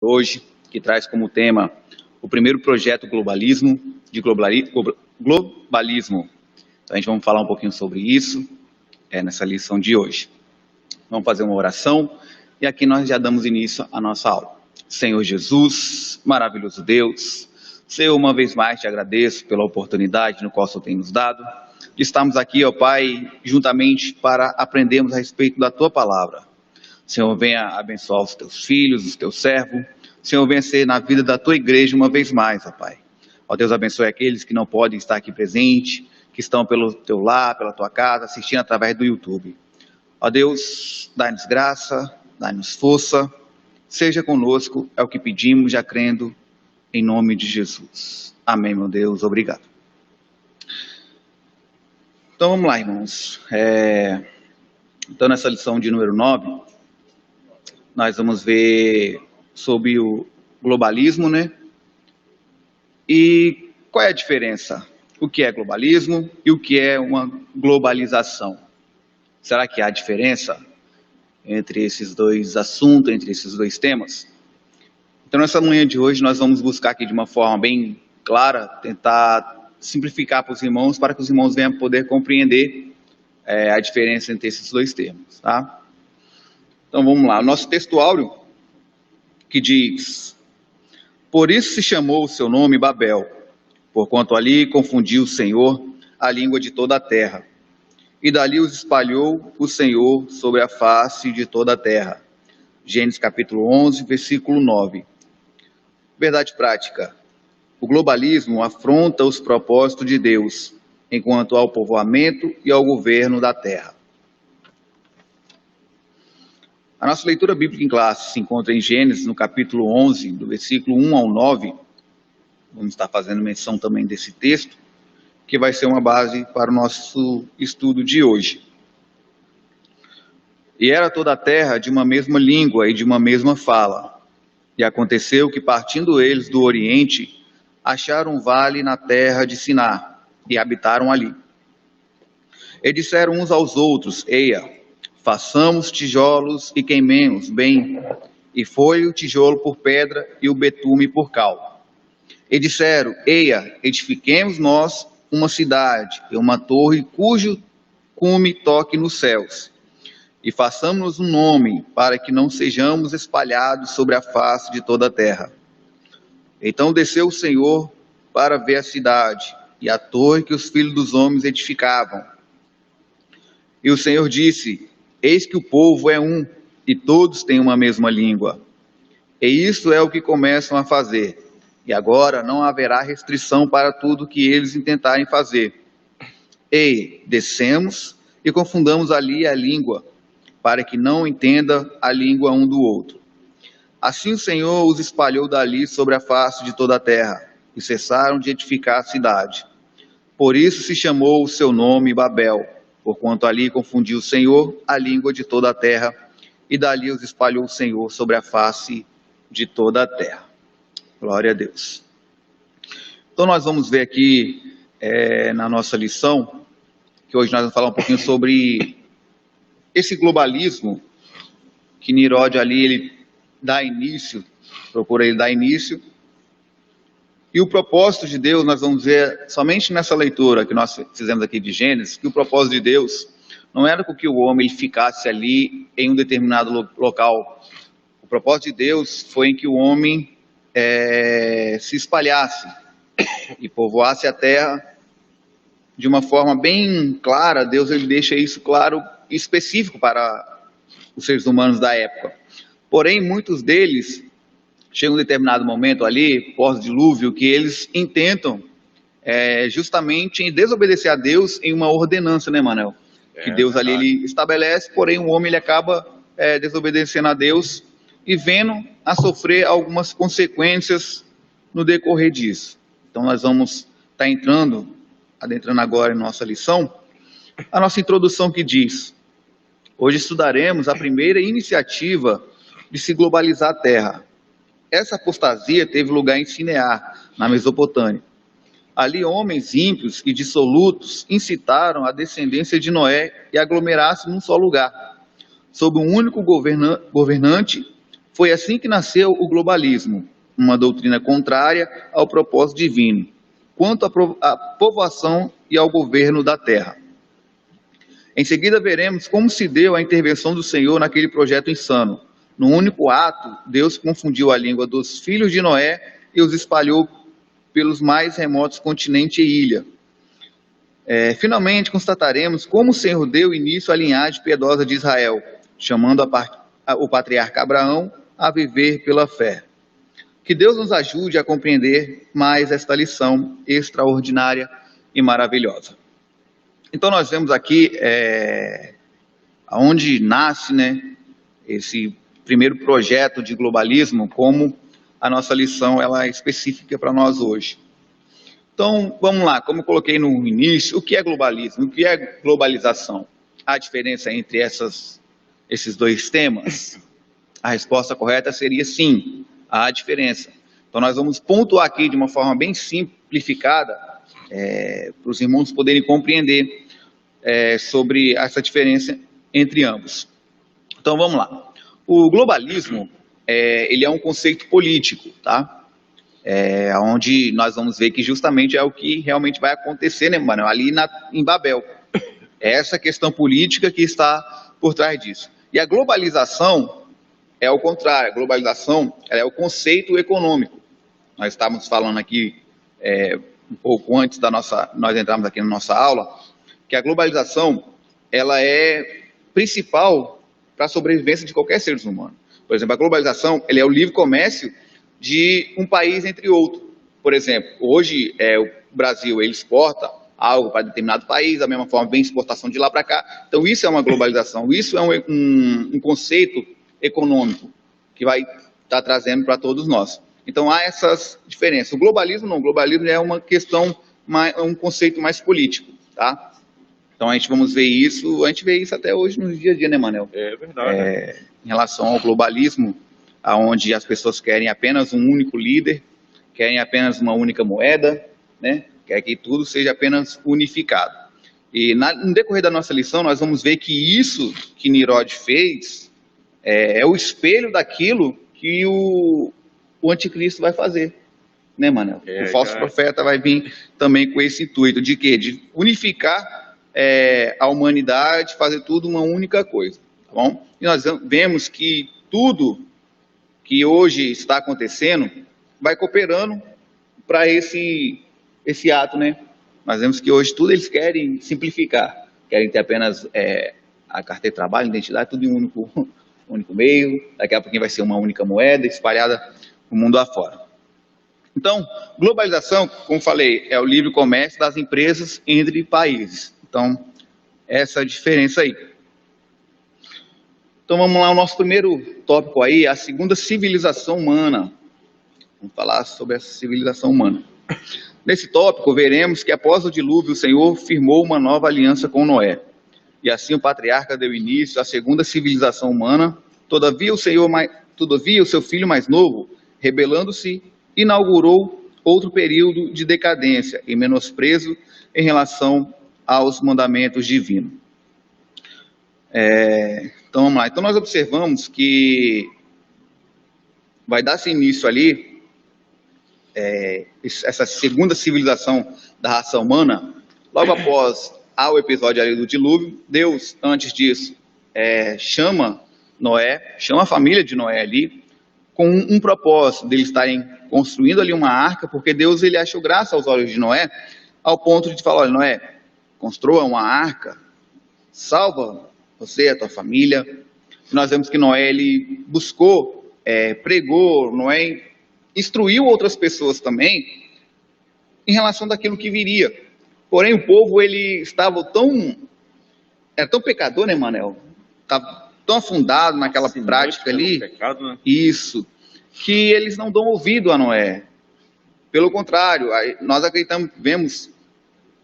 hoje, que traz como tema o primeiro projeto globalismo. Então, a gente vai falar um pouquinho sobre isso nessa lição de hoje. Vamos fazer uma oração e aqui nós já damos início à nossa aula. Senhor Jesus, maravilhoso Deus, Senhor, uma vez mais te agradeço pela oportunidade no qual o Senhor tem nos dado. Estamos aqui, ó Pai, juntamente para aprendermos a respeito da Tua palavra. Senhor, venha abençoar os Teus filhos, os Teus servos. Senhor, venha ser na vida da Tua igreja uma vez mais, ó Pai. Ó Deus, abençoe aqueles que não podem estar aqui presentes, que estão pelo Teu lar, pela Tua casa, assistindo através do YouTube. Ó Deus, dá-nos graça, dá-nos força, seja conosco, é o que pedimos, já crendo em nome de Jesus. Amém, meu Deus, obrigado. Então vamos lá, irmãos. Então nessa lição de número 9, nós vamos ver sobre o globalismo, né? E qual é a diferença? O que é globalismo e o que é uma globalização? Será que há diferença entre esses dois assuntos, entre esses dois temas? Então nessa manhã de hoje nós vamos buscar aqui de uma forma bem clara, tentar simplificar para os irmãos, para que os irmãos venham poder compreender a diferença entre esses dois termos, tá? Então vamos lá, o nosso texto áureo que diz: por isso se chamou o seu nome Babel, porquanto ali confundiu o Senhor a língua de toda a terra, e dali os espalhou o Senhor sobre a face de toda a terra. Gênesis capítulo 11, versículo 9. Verdade prática: o globalismo afronta os propósitos de Deus, enquanto ao povoamento e ao governo da terra. A nossa leitura bíblica em classe se encontra em Gênesis, no capítulo 11, do versículo 1 ao 9. Vamos estar fazendo menção também desse texto, que vai ser uma base para o nosso estudo de hoje. E era toda a terra de uma mesma língua e de uma mesma fala. E aconteceu que, partindo eles do Oriente, acharam um vale na terra de Siná, e habitaram ali. E disseram uns aos outros: eia, façamos tijolos e queimemos bem. E foi o tijolo por pedra e o betume por cal. E disseram: eia, edifiquemos nós uma cidade e uma torre cujo cume toque nos céus. E façamos um nome, para que não sejamos espalhados sobre a face de toda a terra. Então desceu o Senhor para ver a cidade e a torre que os filhos dos homens edificavam. E o Senhor disse: eis que o povo é um, e todos têm uma mesma língua. E isso é o que começam a fazer. E agora não haverá restrição para tudo que eles intentarem fazer. E descemos e confundamos ali a língua, para que não entenda a língua um do outro. Assim o Senhor os espalhou dali sobre a face de toda a terra, e cessaram de edificar a cidade. Por isso se chamou o seu nome Babel, porquanto ali confundiu o Senhor a língua de toda a terra, e dali os espalhou o Senhor sobre a face de toda a terra. Glória a Deus. Então nós vamos ver aqui na nossa lição, que hoje nós vamos falar um pouquinho sobre esse globalismo, que Nimrod ali ele dá início, procura ele dar início. E o propósito de Deus, nós vamos ver somente nessa leitura que nós fizemos aqui de Gênesis, que o propósito de Deus não era com que o homem ficasse ali em um determinado local. O propósito de Deus foi em que o homem se espalhasse e povoasse a terra de uma forma bem clara. Deus ele deixa isso claro e específico para os seres humanos da época. Porém, muitos deles chega um determinado momento ali, pós-dilúvio, que eles intentam justamente em desobedecer a Deus em uma ordenança, né, Manel? Que Deus ali ele estabelece, porém o homem ele acaba desobedecendo a Deus e vendo a sofrer algumas consequências no decorrer disso. Então nós vamos estar adentrando agora em nossa lição, a nossa introdução que diz: hoje estudaremos a primeira iniciativa de se globalizar a terra. Essa apostasia teve lugar em Sinear, na Mesopotâmia. Ali homens ímpios e dissolutos incitaram a descendência de Noé e aglomeraram-se num só lugar, sob um único governante, Foi assim que nasceu o globalismo, uma doutrina contrária ao propósito divino, quanto à povoação e ao governo da terra. Em seguida, veremos como se deu a intervenção do Senhor naquele projeto insano. No único ato, Deus confundiu a língua dos filhos de Noé e os espalhou pelos mais remotos continente e ilha. Finalmente, constataremos como o Senhor deu início à linhagem piedosa de Israel, chamando o patriarca Abraão a viver pela fé. Que Deus nos ajude a compreender mais esta lição extraordinária e maravilhosa. Então, nós vemos aqui onde nasce, né, esse primeiro projeto de globalismo, como a nossa lição ela é específica para nós hoje. Então, vamos lá, como eu coloquei no início, o que é globalismo? O que é globalização? Há diferença entre esses dois temas? A resposta correta seria sim, há diferença. Então, nós vamos pontuar aqui de uma forma bem simplificada, para os irmãos poderem compreender sobre essa diferença entre ambos. Então, vamos lá. O globalismo, ele é um conceito político, tá? Onde nós vamos ver que justamente é o que realmente vai acontecer, né, mano? Ali em Babel. É essa questão política que está por trás disso. E a globalização é o contrário. A globalização é o conceito econômico. Nós estávamos falando aqui um pouco antes nós entrarmos aqui na nossa aula, que a globalização ela é principal para a sobrevivência de qualquer ser humano. Por exemplo, a globalização ela é o livre comércio de um país entre outro. Por exemplo, hoje o Brasil ele exporta algo para determinado país, da mesma forma vem exportação de lá para cá. Então isso é uma globalização, isso é um conceito econômico que vai estar trazendo para todos nós. Então há essas diferenças. O globalismo não, o globalismo é uma questão, um conceito mais político, tá? Então a gente vê isso até hoje no dia a dia, né, Manel? É verdade. Em relação ao globalismo, onde as pessoas querem apenas um único líder, querem apenas uma única moeda, né? Quer que tudo seja apenas unificado. E no decorrer da nossa lição, nós vamos ver que isso que Nimrod fez é o espelho daquilo que o anticristo vai fazer, né, Manel? O falso profeta vai vir também com esse intuito de quê? De unificar a humanidade, fazer tudo uma única coisa, tá bom? E nós vemos que tudo que hoje está acontecendo vai cooperando para esse ato, né? Nós vemos que hoje tudo eles querem simplificar, querem ter apenas a carteira de trabalho, identidade, tudo em um único meio, daqui a pouquinho vai ser uma única moeda espalhada no mundo afora. Então, globalização, como falei, é o livre comércio das empresas entre países. Então, essa é a diferença aí. Então, vamos lá, o nosso primeiro tópico aí, a segunda civilização humana. Vamos falar sobre essa civilização humana. Nesse tópico, veremos que após o dilúvio, o Senhor firmou uma nova aliança com Noé. E assim o patriarca deu início à segunda civilização humana. Todavia, o seu filho mais novo, rebelando-se, inaugurou outro período de decadência e menosprezo em relação aos mandamentos divinos. Então, vamos lá. Então, nós observamos que vai dar-se início ali, essa segunda civilização da raça humana, logo após o episódio ali do dilúvio. Deus, antes disso, chama Noé, chama a família de Noé ali, com um propósito deles estarem construindo ali uma arca, porque Deus ele achou graça aos olhos de Noé, ao ponto de falar: olha, Noé, construa uma arca, salva você e a tua família. Nós vemos que Noé ele buscou, pregou, Noé instruiu outras pessoas também em relação daquilo que viria. Porém, o povo ele estava era tão pecador, né, Manel? Estava tão afundado naquela prática ali, pecado, né? Isso, que eles não dão ouvido a Noé. Pelo contrário, nós acreditamos, vemos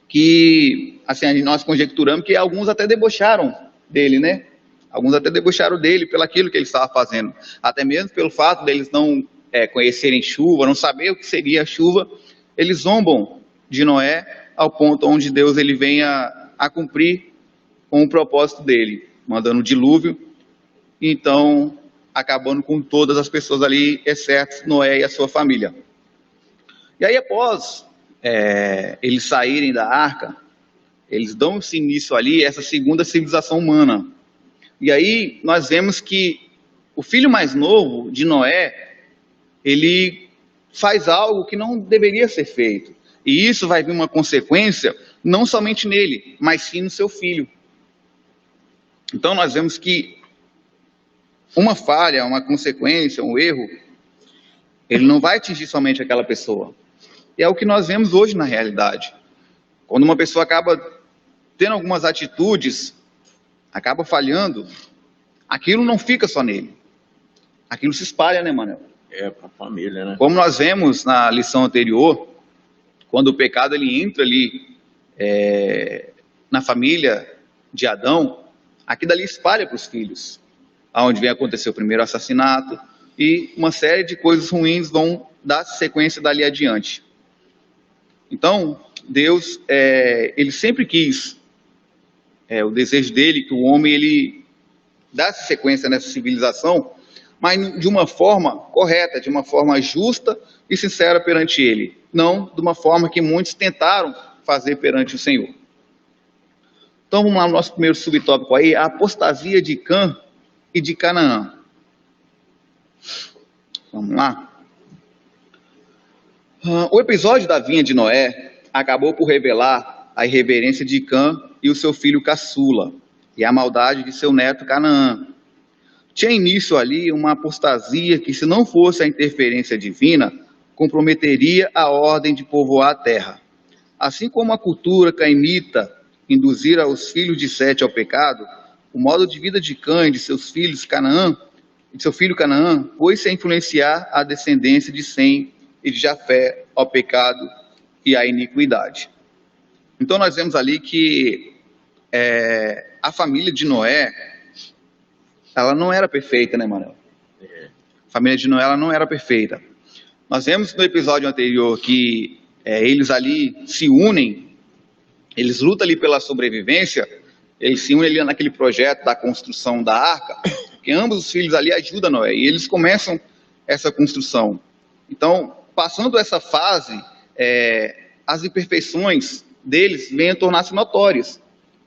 que, assim, nós conjecturamos que alguns até debocharam dele, né? Alguns até debocharam dele pelo aquilo que ele estava fazendo. Até mesmo pelo fato deles não conhecerem chuva, não saber o que seria a chuva, eles zombam de Noé ao ponto onde Deus ele venha a cumprir com o propósito dele, mandando o dilúvio. Então, acabando com todas as pessoas ali, exceto Noé e a sua família. E aí, após eles saírem da arca, eles dão esse início ali, essa segunda civilização humana. E aí nós vemos que o filho mais novo de Noé, ele faz algo que não deveria ser feito. E isso vai vir uma consequência não somente nele, mas sim no seu filho. Então nós vemos que uma falha, uma consequência, um erro, ele não vai atingir somente aquela pessoa. E é o que nós vemos hoje na realidade. Quando uma pessoa acaba tendo algumas atitudes, acaba falhando, aquilo não fica só nele. Aquilo se espalha, né, Manel? Para a família, né? Como nós vemos na lição anterior, quando o pecado ele entra ali na família de Adão, aqui dali espalha para os filhos, aonde vem acontecer o primeiro assassinato e uma série de coisas ruins vão dar sequência dali adiante. Então, Deus, ele sempre quis, o desejo dele, que o homem ele desse sequência nessa civilização, mas de uma forma correta, de uma forma justa e sincera perante ele, não de uma forma que muitos tentaram fazer perante o Senhor. Então vamos lá no nosso primeiro subtópico aí, a apostasia de Cã e de Canaã. Vamos lá. O episódio da vinha de Noé acabou por revelar a irreverência de Cã e o seu filho caçula, e a maldade de seu neto Canaã. Tinha início ali uma apostasia que, se não fosse a interferência divina, comprometeria a ordem de povoar a terra. Assim como a cultura cainita induzira os filhos de Sete ao pecado, o modo de vida de Cã e de seus filhos Canaã, de seu filho Canaã, pôs-se a influenciar a descendência de Sem e de Jafé ao pecado e à iniquidade. Então nós vemos ali que a família de Noé, ela não era perfeita, né, Manuel? A família de Noé ela não era perfeita. Nós vemos no episódio anterior que eles ali se unem, eles lutam ali pela sobrevivência, eles se unem ali naquele projeto da construção da arca, porque ambos os filhos ali ajudam Noé, e eles começam essa construção. Então, passando essa fase, as imperfeições deles vêm a tornar-se notórias.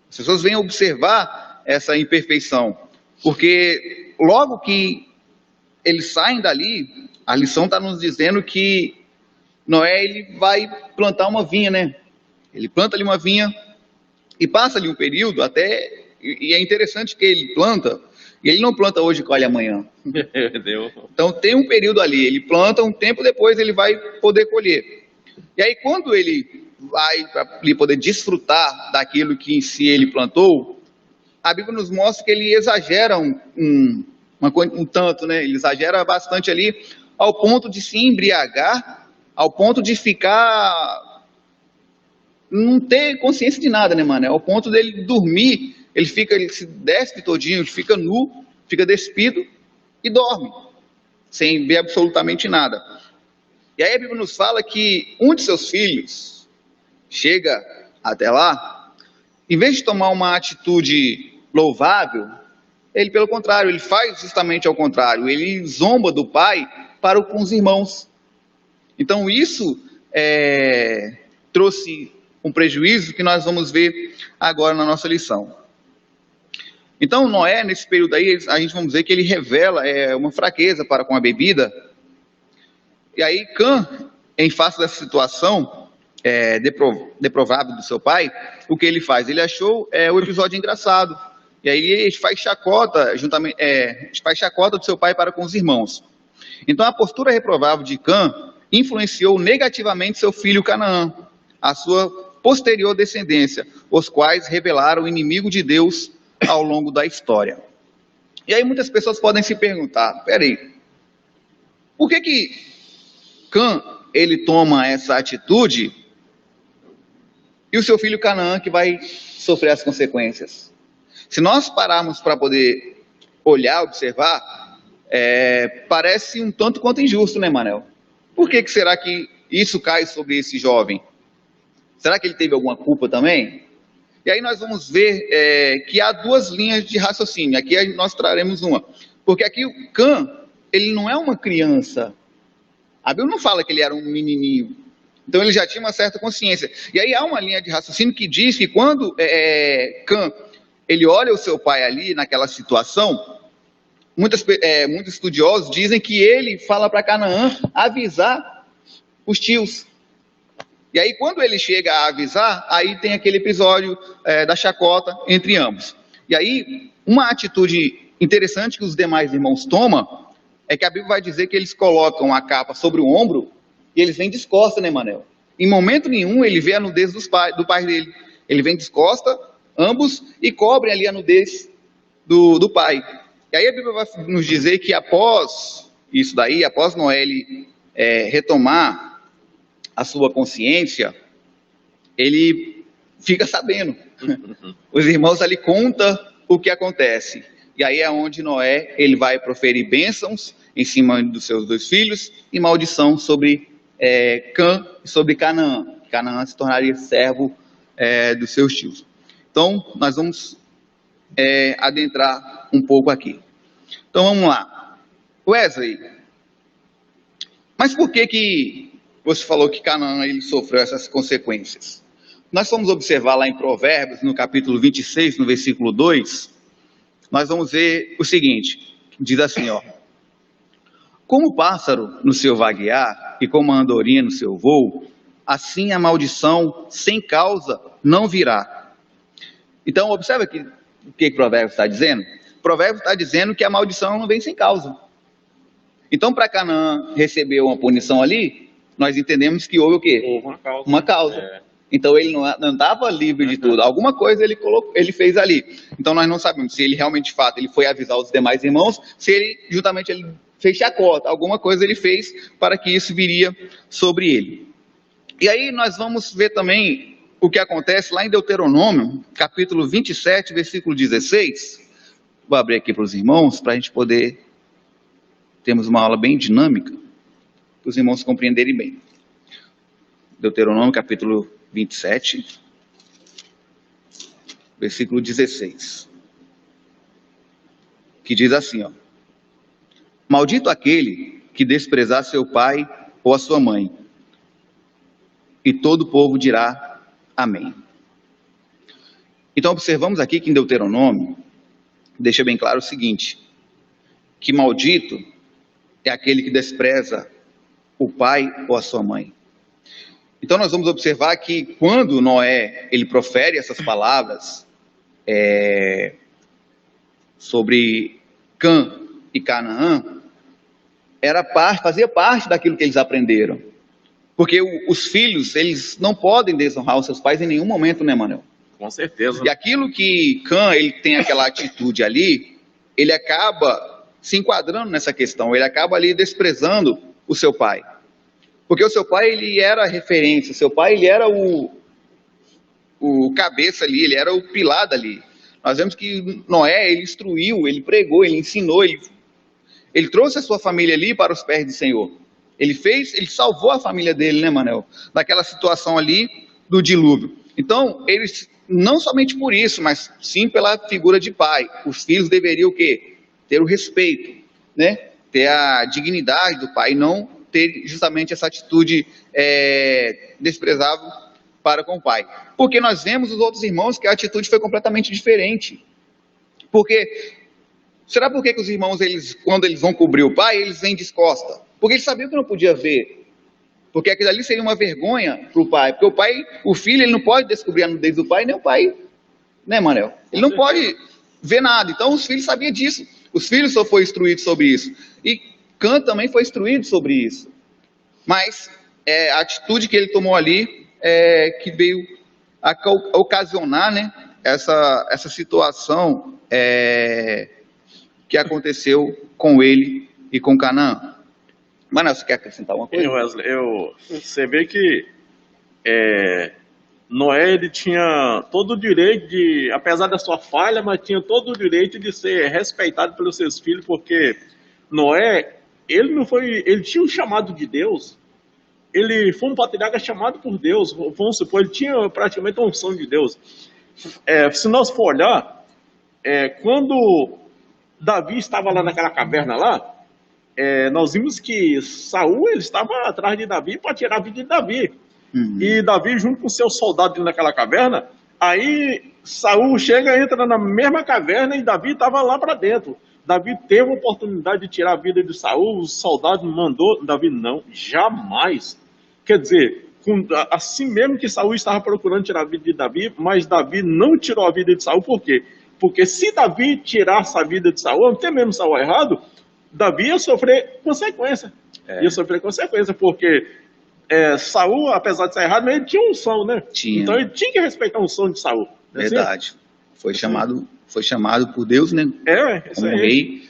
As pessoas vêm a observar essa imperfeição, porque logo que eles saem dali, a lição está nos dizendo que Noé ele vai plantar uma vinha, né? Ele planta ali uma vinha e passa ali um período até, e é interessante que ele planta, e ele não planta hoje e colhe amanhã. Então tem um período ali, ele planta, um tempo depois ele vai poder colher. E aí quando ele vai para poder desfrutar daquilo que em si ele plantou, a Bíblia nos mostra que ele exagera um tanto, né? Ele exagera bastante ali, ao ponto de se embriagar, ao ponto de ficar, não ter consciência de nada, né, mano? Ao ponto dele dormir, ele se despe todinho, ele fica nu, fica despido e dorme, sem ver absolutamente nada. E aí a Bíblia nos fala que um de seus filhos chega até lá, em vez de tomar uma atitude louvável, ele, pelo contrário, ele faz justamente ao contrário, ele zomba do pai para com os irmãos. Então isso trouxe um prejuízo que nós vamos ver agora na nossa lição. Então Noé, nesse período aí, a gente vamos dizer que ele revela uma fraqueza para com a bebida, e aí Cã, em face dessa situação deprovável do seu pai, o que ele faz? Ele achou o episódio engraçado, e aí ele faz chacota, faz chacota do seu pai para com os irmãos. Então a postura reprovável de Cã influenciou negativamente seu filho Canaã, a sua posterior descendência, os quais revelaram o inimigo de Deus ao longo da história. E aí muitas pessoas podem se perguntar, peraí, por que Cã, ele toma essa atitude e o seu filho Canaã que vai sofrer as consequências? Se nós pararmos para poder olhar, observar, parece um tanto quanto injusto, né, Manel? Por que será que isso cai sobre esse jovem? Será que ele teve alguma culpa também? E aí nós vamos ver que há duas linhas de raciocínio. Aqui nós traremos uma. Porque aqui o Cã, ele não é uma criança. A Bíblia não fala que ele era um menininho. Então ele já tinha uma certa consciência. E aí há uma linha de raciocínio que diz que quando Cã, ele olha o seu pai ali naquela situação, muitos estudiosos dizem que ele fala para Canaã avisar os tios. E aí quando ele chega a avisar, aí tem aquele episódio da chacota entre ambos. E aí uma atitude interessante que os demais irmãos tomam é que a Bíblia vai dizer que eles colocam a capa sobre o ombro e eles vêm descosta, né, Manel? Em momento nenhum ele vê a nudez do pai dele. Ele vem descosta, ambos, e cobrem ali a nudez do pai. E aí a Bíblia vai nos dizer que após isso daí, após Noé ele, retomar a sua consciência, ele fica sabendo. Os irmãos ali contam o que acontece. E aí é onde Noé ele vai proferir bênçãos em cima dos seus 2 filhos e maldição sobre Cã e sobre Canaã. Canaã se tornaria servo dos seus tios. Então, nós vamos adentrar um pouco aqui. Então, vamos lá. Wesley, mas por que você falou que Canaã ele sofreu essas consequências? Nós vamos observar lá em Provérbios, no capítulo 26, no versículo 2, nós vamos ver o seguinte, diz assim, ó: como o pássaro no seu vaguear e como a andorinha no seu voo, assim a maldição sem causa não virá. Então, observa aqui o que o Provérbios está dizendo. O Provérbios está dizendo que a maldição não vem sem causa. Então, para Canaã receber uma punição ali, nós entendemos que houve o quê? Houve uma causa. Uma causa. Então ele não estava livre de tudo. Alguma coisa ele fez ali. Então nós não sabemos se ele realmente, de fato, ele foi avisar os demais irmãos, se ele, juntamente, ele fez chacota. Alguma coisa ele fez para que isso viria sobre ele. E aí nós vamos ver também o que acontece lá em Deuteronômio, capítulo 27, versículo 16. Vou abrir aqui para os irmãos, para a gente poder termos uma aula bem dinâmica, para os irmãos compreenderem bem. Deuteronômio, capítulo 27, versículo 16, que diz assim, ó: maldito aquele que desprezar seu pai ou a sua mãe. E todo o povo dirá amém. Então observamos aqui que em Deuteronômio deixa bem claro o seguinte, que maldito é aquele que despreza o pai ou a sua mãe. Então nós vamos observar que quando Noé ele profere essas palavras sobre Cã e Canaã, fazia parte daquilo que eles aprenderam. Porque os filhos, eles não podem desonrar os seus pais em nenhum momento, né, Manuel? Com certeza. E aquilo que Cã, ele tem aquela atitude ali, ele acaba se enquadrando nessa questão, ele acaba ali desprezando o seu pai. Porque o seu pai, ele era a referência, o seu pai, ele era o cabeça ali, ele era o pilar dali. Nós vemos que Noé, ele instruiu, ele pregou, ele ensinou, ele trouxe a sua família ali para os pés do Senhor. Ele salvou a família dele, né, Manel? Daquela situação ali do dilúvio. Então, eles, não somente por isso, mas sim pela figura de pai. Os filhos deveriam o quê? Ter o respeito, né? Ter a dignidade do pai, não ter justamente essa atitude desprezável para com o pai. Porque nós vemos os outros irmãos que a atitude foi completamente diferente. Será por que os irmãos, quando eles vão cobrir o pai, eles vêm descosta? Porque eles sabiam que não podia ver. Porque aquilo ali seria uma vergonha para o pai. Porque o filho, ele não pode descobrir a nudez do pai, nem o pai, né, Manel? Ele não pode ver nada. Então os filhos sabiam disso. Os filhos só foram instruídos sobre isso. E Cã também foi instruído sobre isso. Mas a atitude que ele tomou ali que veio a ocasionar, né, essa situação que aconteceu com ele e com Canaã. Manoel, você quer acrescentar uma coisa? Sim, Wesley, você vê que Noé, ele tinha todo o direito de, apesar da sua falha, mas tinha todo o direito de ser respeitado pelos seus filhos, porque Noé, ele tinha um chamado de Deus, ele foi um patriarca chamado por Deus, vamos supor, ele tinha praticamente uma unção de Deus. Se nós for olhar, quando Davi estava lá naquela caverna lá, nós vimos que Saul ele estava atrás de Davi para tirar a vida de Davi. E Davi, junto com seus soldados naquela caverna, aí Saul chega, entra na mesma caverna e Davi estava lá para dentro. Davi teve a oportunidade de tirar a vida de Saul, os soldados mandou, Davi não, jamais. Quer dizer, assim mesmo que Saul estava procurando tirar a vida de Davi, mas Davi não tirou a vida de Saul, por quê? Porque se Davi tirasse a vida de Saul, até mesmo Saul errado, Davi ia sofrer consequência. Ia sofrer consequência, porque Saul, apesar de ser errado, mas ele tinha unção, né? Tinha. Então ele tinha que respeitar a unção de Saul. Verdade. Foi chamado por Deus, né? Como rei.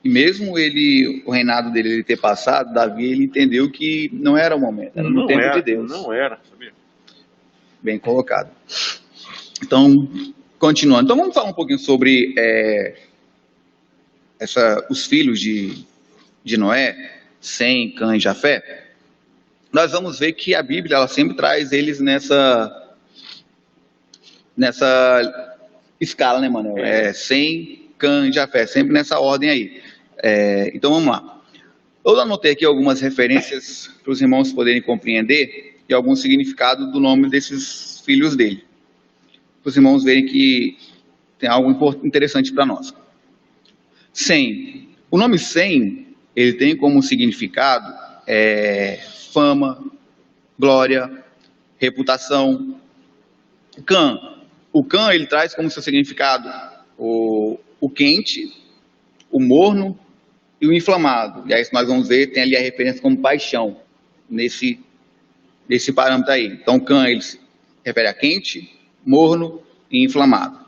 E mesmo o reinado dele ter passado, Davi ele entendeu que não era o momento, era no tempo de Deus. Não era, sabia? Bem colocado. Então, continuando. Então vamos falar um pouquinho sobre os filhos de Noé, Sem, Cã e Jafé. Nós vamos ver que a Bíblia ela sempre traz eles nessa escala, né, Manuel? Sem, Cã e Jafé, sempre nessa ordem aí. Então vamos lá. Eu anotei aqui algumas referências para os irmãos poderem compreender e algum significado do nome desses filhos dele. Para os irmãos verem que tem algo interessante para nós. Sem. O nome Sem, ele tem como significado fama, glória, reputação. Cã. O Cã, ele traz como seu significado o quente, o morno e o inflamado. E aí nós vamos ver, tem ali a referência como paixão, nesse parâmetro aí. Então Cã, ele se refere a quente, morno e inflamado.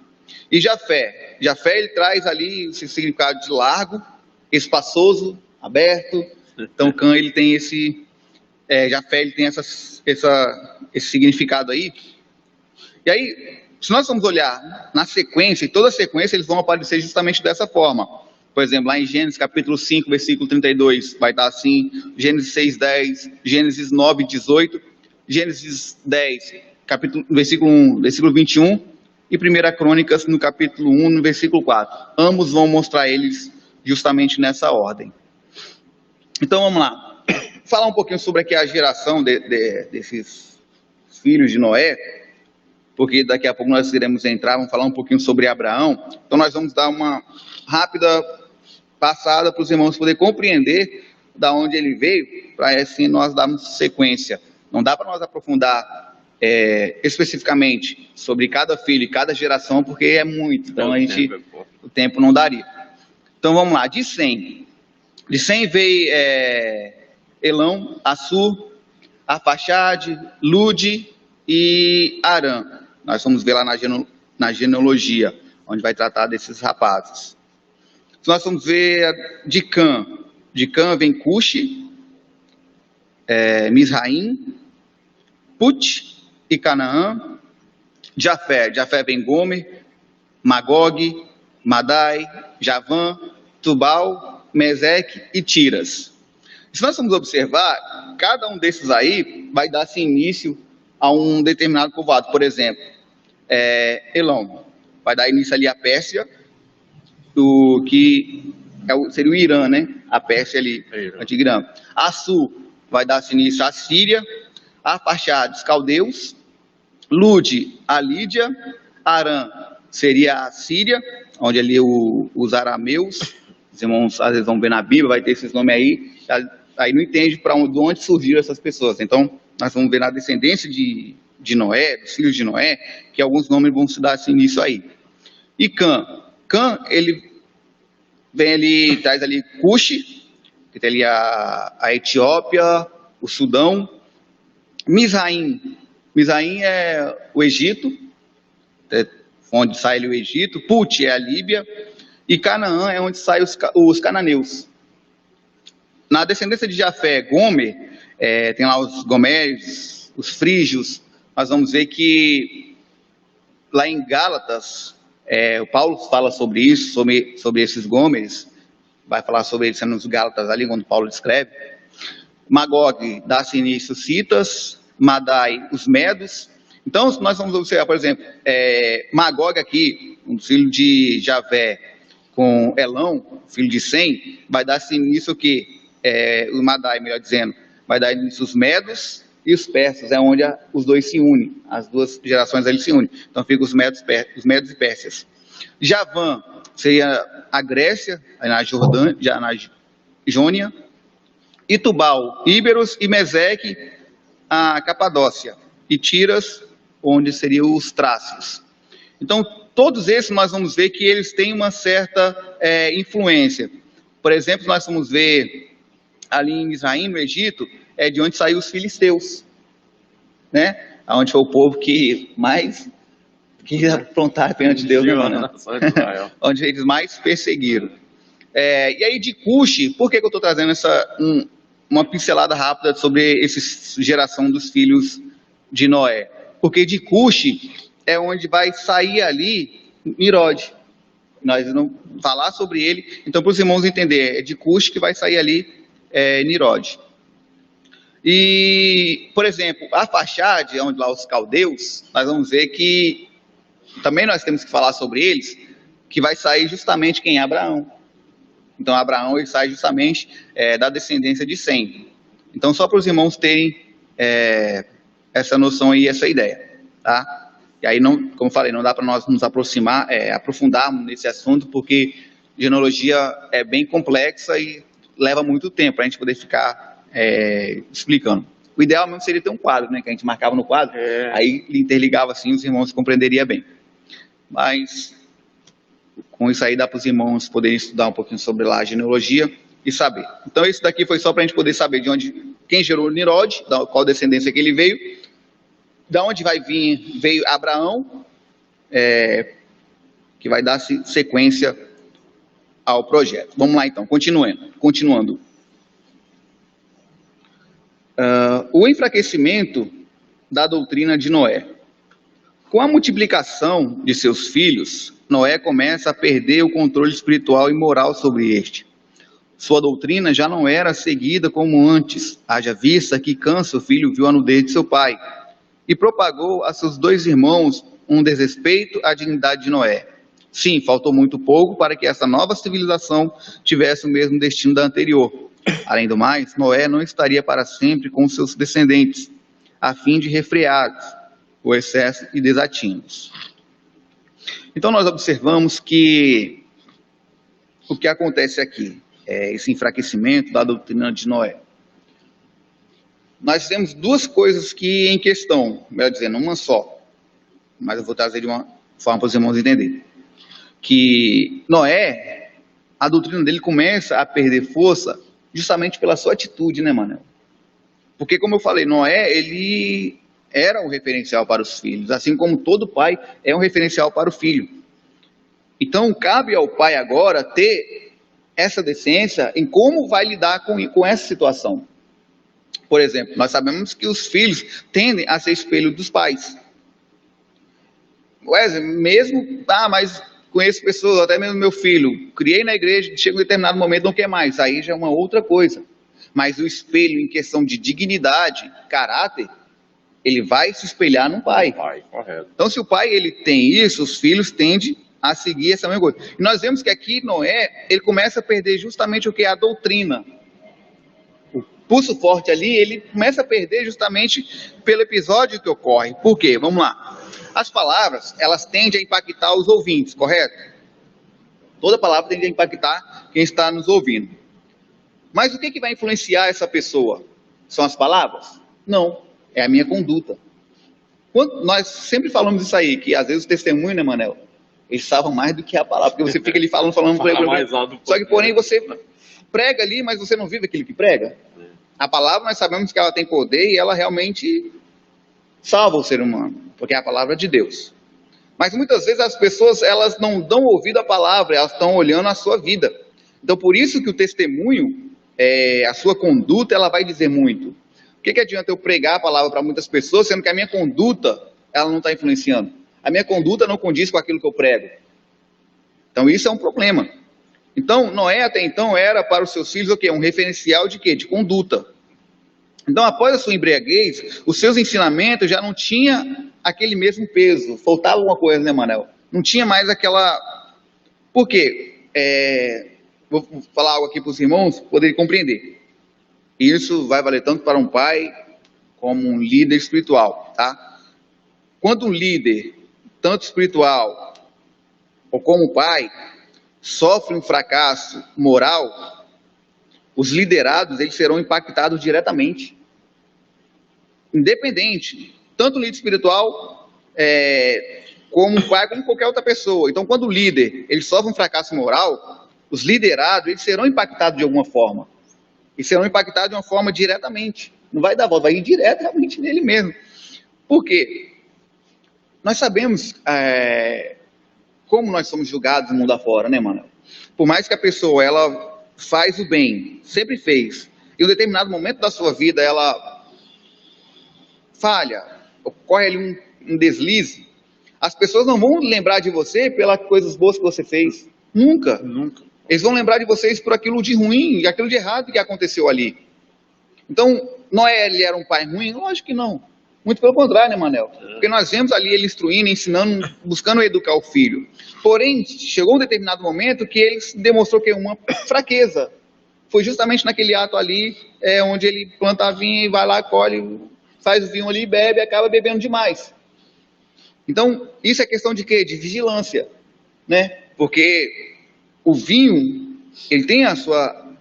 E Jafé, ele traz ali esse significado de largo, espaçoso, aberto. Então Cã, ele tem Jafé, ele tem esse significado aí. E aí, se nós vamos olhar na sequência, e toda a sequência, eles vão aparecer justamente dessa forma. Por exemplo, lá em Gênesis capítulo 5, versículo 32, vai estar assim, Gênesis 6, 10, Gênesis 9, 18, Gênesis 10, versículo 1, versículo 21, e 1 Crônicas no capítulo 1, no versículo 4. Ambos vão mostrar eles justamente nessa ordem. Então vamos lá. Falar um pouquinho sobre aqui a geração desses filhos de Noé, porque daqui a pouco nós iremos entrar, vamos falar um pouquinho sobre Abraão. Então nós vamos dar uma rápida passada para os irmãos poderem compreender da onde ele veio, para assim nós darmos sequência. Não dá para nós aprofundar especificamente sobre cada filho e cada geração, porque é muito, então o tempo não daria. Então vamos lá, de Sem veio Elão, Assur, Arfaxade, Lude e Arã. Nós vamos ver lá na genealogia, onde vai tratar desses rapazes. Nós vamos ver de Cã vem Cuxi, Misraim, Put e Canaã. Jafé vem Gomer, Magog, Madai, Javã, Tubal, Meseque e Tiras. Se nós vamos observar, cada um desses aí vai dar-se início a um determinado povoado. Por exemplo, Elão vai dar início ali à Pérsia, que seria o Irã, né? A Pérsia ali, antigo Irã. Assur vai dar-se início à Síria, Arfaxade, os caldeus, Lude, a Lídia, Arã seria a Síria, onde ali os arameus, os irmãos às vezes vão ver na Bíblia, vai ter esses nomes aí não entende de onde surgiram essas pessoas. Então, nós vamos ver na descendência de Noé, dos filhos de Noé, que alguns nomes vão se dar assim nisso aí. E Cã, ele traz ali Cuxi, que tem ali a Etiópia, o Sudão. Misraim é o Egito, onde sai ali o Egito. Put é a Líbia, e Canaã é onde saem os cananeus. Na descendência de Jafé, Gomer, tem lá os Goméricos, os Frígios. Nós vamos ver que lá em Gálatas, o Paulo fala sobre isso, sobre esses Gomers, vai falar sobre eles sendo os Gálatas ali, quando Paulo descreve. Magog dá-se início os Citas, Madai os Medos. Então, nós vamos observar, por exemplo, Magog aqui, um filho de Jafé, com Elão, filho de Sem, vai dar-se início o quê? O Madai, melhor dizendo, vai dar início os Medos e os Persas, é onde os dois se unem, as duas gerações ali se unem. Então ficam os Medos e Pérsias. Javã seria a Grécia, na Jônia, e Tubal, Íberos, e Meseque, a Capadócia, e Tiras, onde seriam os Trácios. Então, todos esses nós vamos ver que eles têm uma certa influência. Por exemplo, nós vamos ver ali em Israel, no Egito, de onde saíram os filisteus, né? Onde foi o povo que mais aprontaram perante Deus, né, mano? Onde eles mais perseguiram. E aí de Cuxi, por que eu estou trazendo uma pincelada rápida sobre essa geração dos filhos de Noé? Porque de Cuxi é onde vai sair ali Nirod. Nós vamos falar sobre ele, então para os irmãos entenderem, é de Cuxi que vai sair ali Nirod. E, por exemplo, a Arfaxade, onde lá os caldeus, nós vamos ver que também nós temos que falar sobre eles, que vai sair justamente quem? Abraão. Então Abraão ele sai justamente da descendência de Sem. Então só para os irmãos terem essa noção e essa ideia, tá? E aí, não, como eu falei, não dá para nós nos aprofundarmos nesse assunto, porque genealogia é bem complexa e leva muito tempo para a gente poder ficar explicando. O ideal mesmo seria ter um quadro, né, que a gente marcava no quadro, aí interligava assim, os irmãos compreenderia bem. Mas com isso aí dá para os irmãos poderem estudar um pouquinho sobre lá a genealogia e saber. Então isso daqui foi só para a gente poder saber de onde, quem gerou Nirod, qual descendência que ele veio, da onde veio Abraão, que vai dar sequência ao projeto. Vamos lá então, continuando. O enfraquecimento da doutrina de Noé. Com a multiplicação de seus filhos, Noé começa a perder o controle espiritual e moral sobre este. Sua doutrina já não era seguida como antes, haja vista que Cã, seu filho, viu a nudez de seu pai, e propagou a seus dois irmãos um desrespeito à dignidade de Noé. Sim, faltou muito pouco para que essa nova civilização tivesse o mesmo destino da anterior. Além do mais, Noé não estaria para sempre com seus descendentes, a fim de refreá-los o excesso e desatinos. Então nós observamos que o que acontece aqui é esse enfraquecimento da doutrina de Noé. Nós temos duas coisas que em questão, melhor dizendo, uma só, mas eu vou trazer de uma forma para os irmãos entenderem. Que Noé, a doutrina dele começa a perder força justamente pela sua atitude, né, Manel? Porque, como eu falei, Noé, ele era um referencial para os filhos, assim como todo pai é um referencial para o filho. Então, cabe ao pai agora ter essa decência em como vai lidar com essa situação. Por exemplo, nós sabemos que os filhos tendem a ser espelho dos pais. Wesley, mesmo, mas conheço pessoas, até mesmo meu filho, criei na igreja, chega um determinado momento, não quer mais, aí já é uma outra coisa. Mas o espelho em questão de dignidade, caráter, ele vai se espelhar no pai. Correto. Então, se o pai ele tem isso, os filhos tendem a seguir essa mesma coisa. E nós vemos que aqui Noé, ele começa a perder justamente o que é a doutrina. O pulso forte ali, ele começa a perder justamente pelo episódio que ocorre. Por quê? Vamos lá. As palavras, elas tendem a impactar os ouvintes, correto? Toda palavra tende a impactar quem está nos ouvindo. Mas o que vai influenciar essa pessoa? São as palavras? Não, é a minha conduta. Nós sempre falamos isso aí, que às vezes o testemunho, né, Manel? Eles salvam mais do que a palavra, porque você fica ali falando. Só que, porém, você prega ali, mas você não vive aquilo que prega. A palavra, nós sabemos que ela tem poder e ela realmente salva o ser humano, porque é a palavra de Deus. Mas muitas vezes as pessoas, elas não dão ouvido à palavra, elas estão olhando a sua vida. Então, por isso que o testemunho, a sua conduta, ela vai dizer muito. O que adianta eu pregar a palavra para muitas pessoas, sendo que a minha conduta, ela não está influenciando? A minha conduta não condiz com aquilo que eu prego. Então, isso é um problema. Então, Noé até então era para os seus filhos o quê? Um referencial de quê? De conduta. Então, após a sua embriaguez, os seus ensinamentos já não tinham aquele mesmo peso. Faltava alguma coisa, né, Manel? Não tinha mais aquela... Por quê? vou falar algo aqui para os irmãos poderem compreender. Isso vai valer tanto para um pai como um líder espiritual, tá? Quando um líder, tanto espiritual ou como pai, sofre um fracasso moral, os liderados eles serão impactados diretamente. Independente, tanto o líder espiritual como um pai, como qualquer outra pessoa. Então, quando o líder ele sofre um fracasso moral, os liderados eles serão impactados de alguma forma. E serão impactados de uma forma diretamente. Não vai dar volta, vai ir diretamente nele mesmo. Por quê? Nós sabemos como nós somos julgados no mundo afora, né, mano? Por mais que a pessoa ela faz o bem, sempre fez, e em um determinado momento da sua vida ela falha, ocorre ali um deslize, as pessoas não vão lembrar de você pelas coisas boas que você fez. Nunca. Nunca. Eles vão lembrar de vocês por aquilo de ruim e aquilo de errado que aconteceu ali. Então, Noé, ele era um pai ruim? Lógico que não. Muito pelo contrário, né, Manel? Porque nós vemos ali ele instruindo, ensinando, buscando educar o filho. Porém, chegou um determinado momento que ele demonstrou que uma fraqueza. Foi justamente naquele ato ali, onde ele planta vinho e vai lá, colhe, faz o vinho ali, bebe e acaba bebendo demais. Então, isso é questão de quê? De vigilância, né? Porque o vinho, ele tem a sua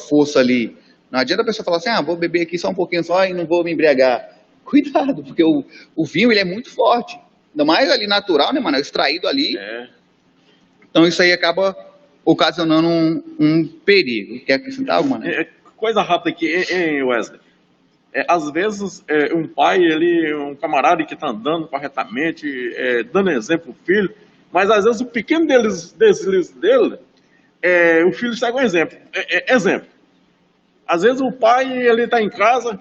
força ali. Não adianta a pessoa falar assim, vou beber aqui só um pouquinho só e não vou me embriagar. Cuidado, porque o vinho ele é muito forte. Ainda mais ali natural, né, mano? Extraído ali. Então isso aí acaba ocasionando um perigo. Quer acrescentar algo, mano? Coisa rápida aqui, hein, Wesley? Às vezes, um pai, um camarada que está andando corretamente, dando exemplo ao filho, mas às vezes o pequeno deslize dele, o filho segue um exemplo. Exemplo. Às vezes o pai, ele está em casa,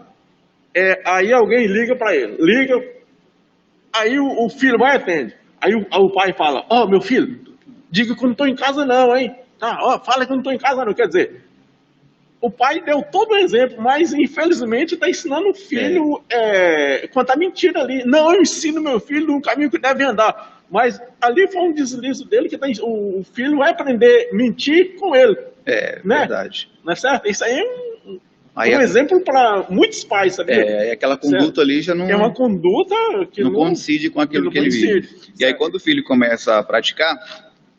aí alguém liga para ele. Liga, aí o filho vai e atende. Aí o pai fala, meu filho, diga que eu não estou em casa não, hein? Tá, fala que eu não estou em casa não. Quer dizer, o pai deu todo o exemplo, mas infelizmente está ensinando o filho quanto a mentira ali. Não, eu ensino meu filho no caminho que deve andar. Mas ali foi um deslize dele que o filho vai aprender a mentir com ele. Né? Verdade. Não é certo? Isso aí é um exemplo para muitos pais, sabia? Aquela conduta ali já não... É uma conduta que não coincide com aquilo que ele vive. E aí quando o filho começa a praticar,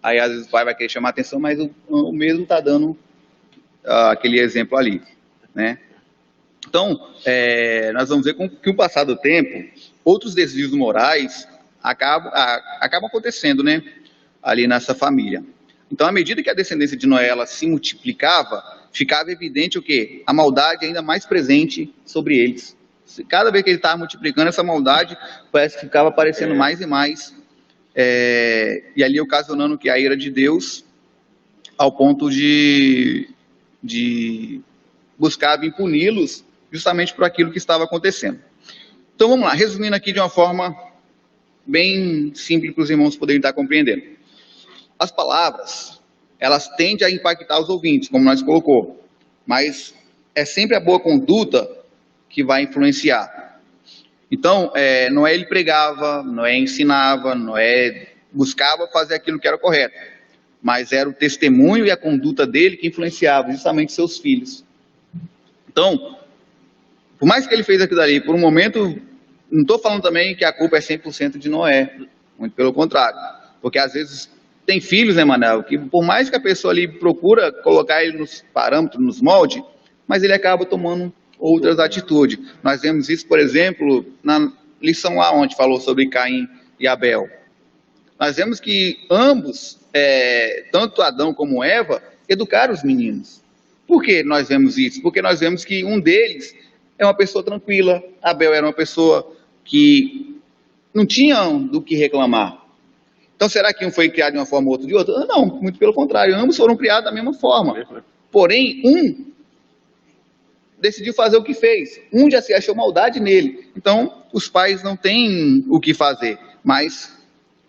aí às vezes o pai vai querer chamar a atenção, mas o mesmo está dando aquele exemplo ali, né? Então, nós vamos ver que com o passar do tempo, outros desvios morais acabam acontecendo, né? Ali nessa família. Então, à medida que a descendência de Noé ela se multiplicava, ficava evidente o quê? A maldade ainda mais presente sobre eles. Cada vez que ele estava multiplicando, essa maldade parece que ficava aparecendo mais e mais. E ali ocasionando que a ira de Deus, ao ponto de buscar vir puni-los justamente por aquilo que estava acontecendo. Então vamos lá, resumindo aqui de uma forma bem simples para os irmãos poderem estar compreendendo. As palavras, elas tendem a impactar os ouvintes, como nós colocou, mas é sempre a boa conduta que vai influenciar. Então, Noé ele pregava, Noé ensinava, Noé buscava fazer aquilo que era correto, mas era o testemunho e a conduta dele que influenciava justamente seus filhos. Então, por mais que ele fez aquilo ali, por um momento, não estou falando também que a culpa é 100% de Noé, muito pelo contrário, porque às vezes tem filhos, né, Manel, que por mais que a pessoa ali procura colocar ele nos parâmetros, nos moldes, mas ele acaba tomando outras atitudes. Nós vemos isso, por exemplo, na lição lá onde falou sobre Caim e Abel. Nós vemos que ambos, tanto Adão como Eva, educaram os meninos. Por que nós vemos isso? Porque nós vemos que um deles é uma pessoa tranquila, Abel era uma pessoa que não tinha do que reclamar. Então, será que um foi criado de uma forma ou outro de outra? Não, muito pelo contrário, ambos foram criados da mesma forma. Porém, um decidiu fazer o que fez, um já se achou maldade nele. Então, os pais não têm o que fazer, mas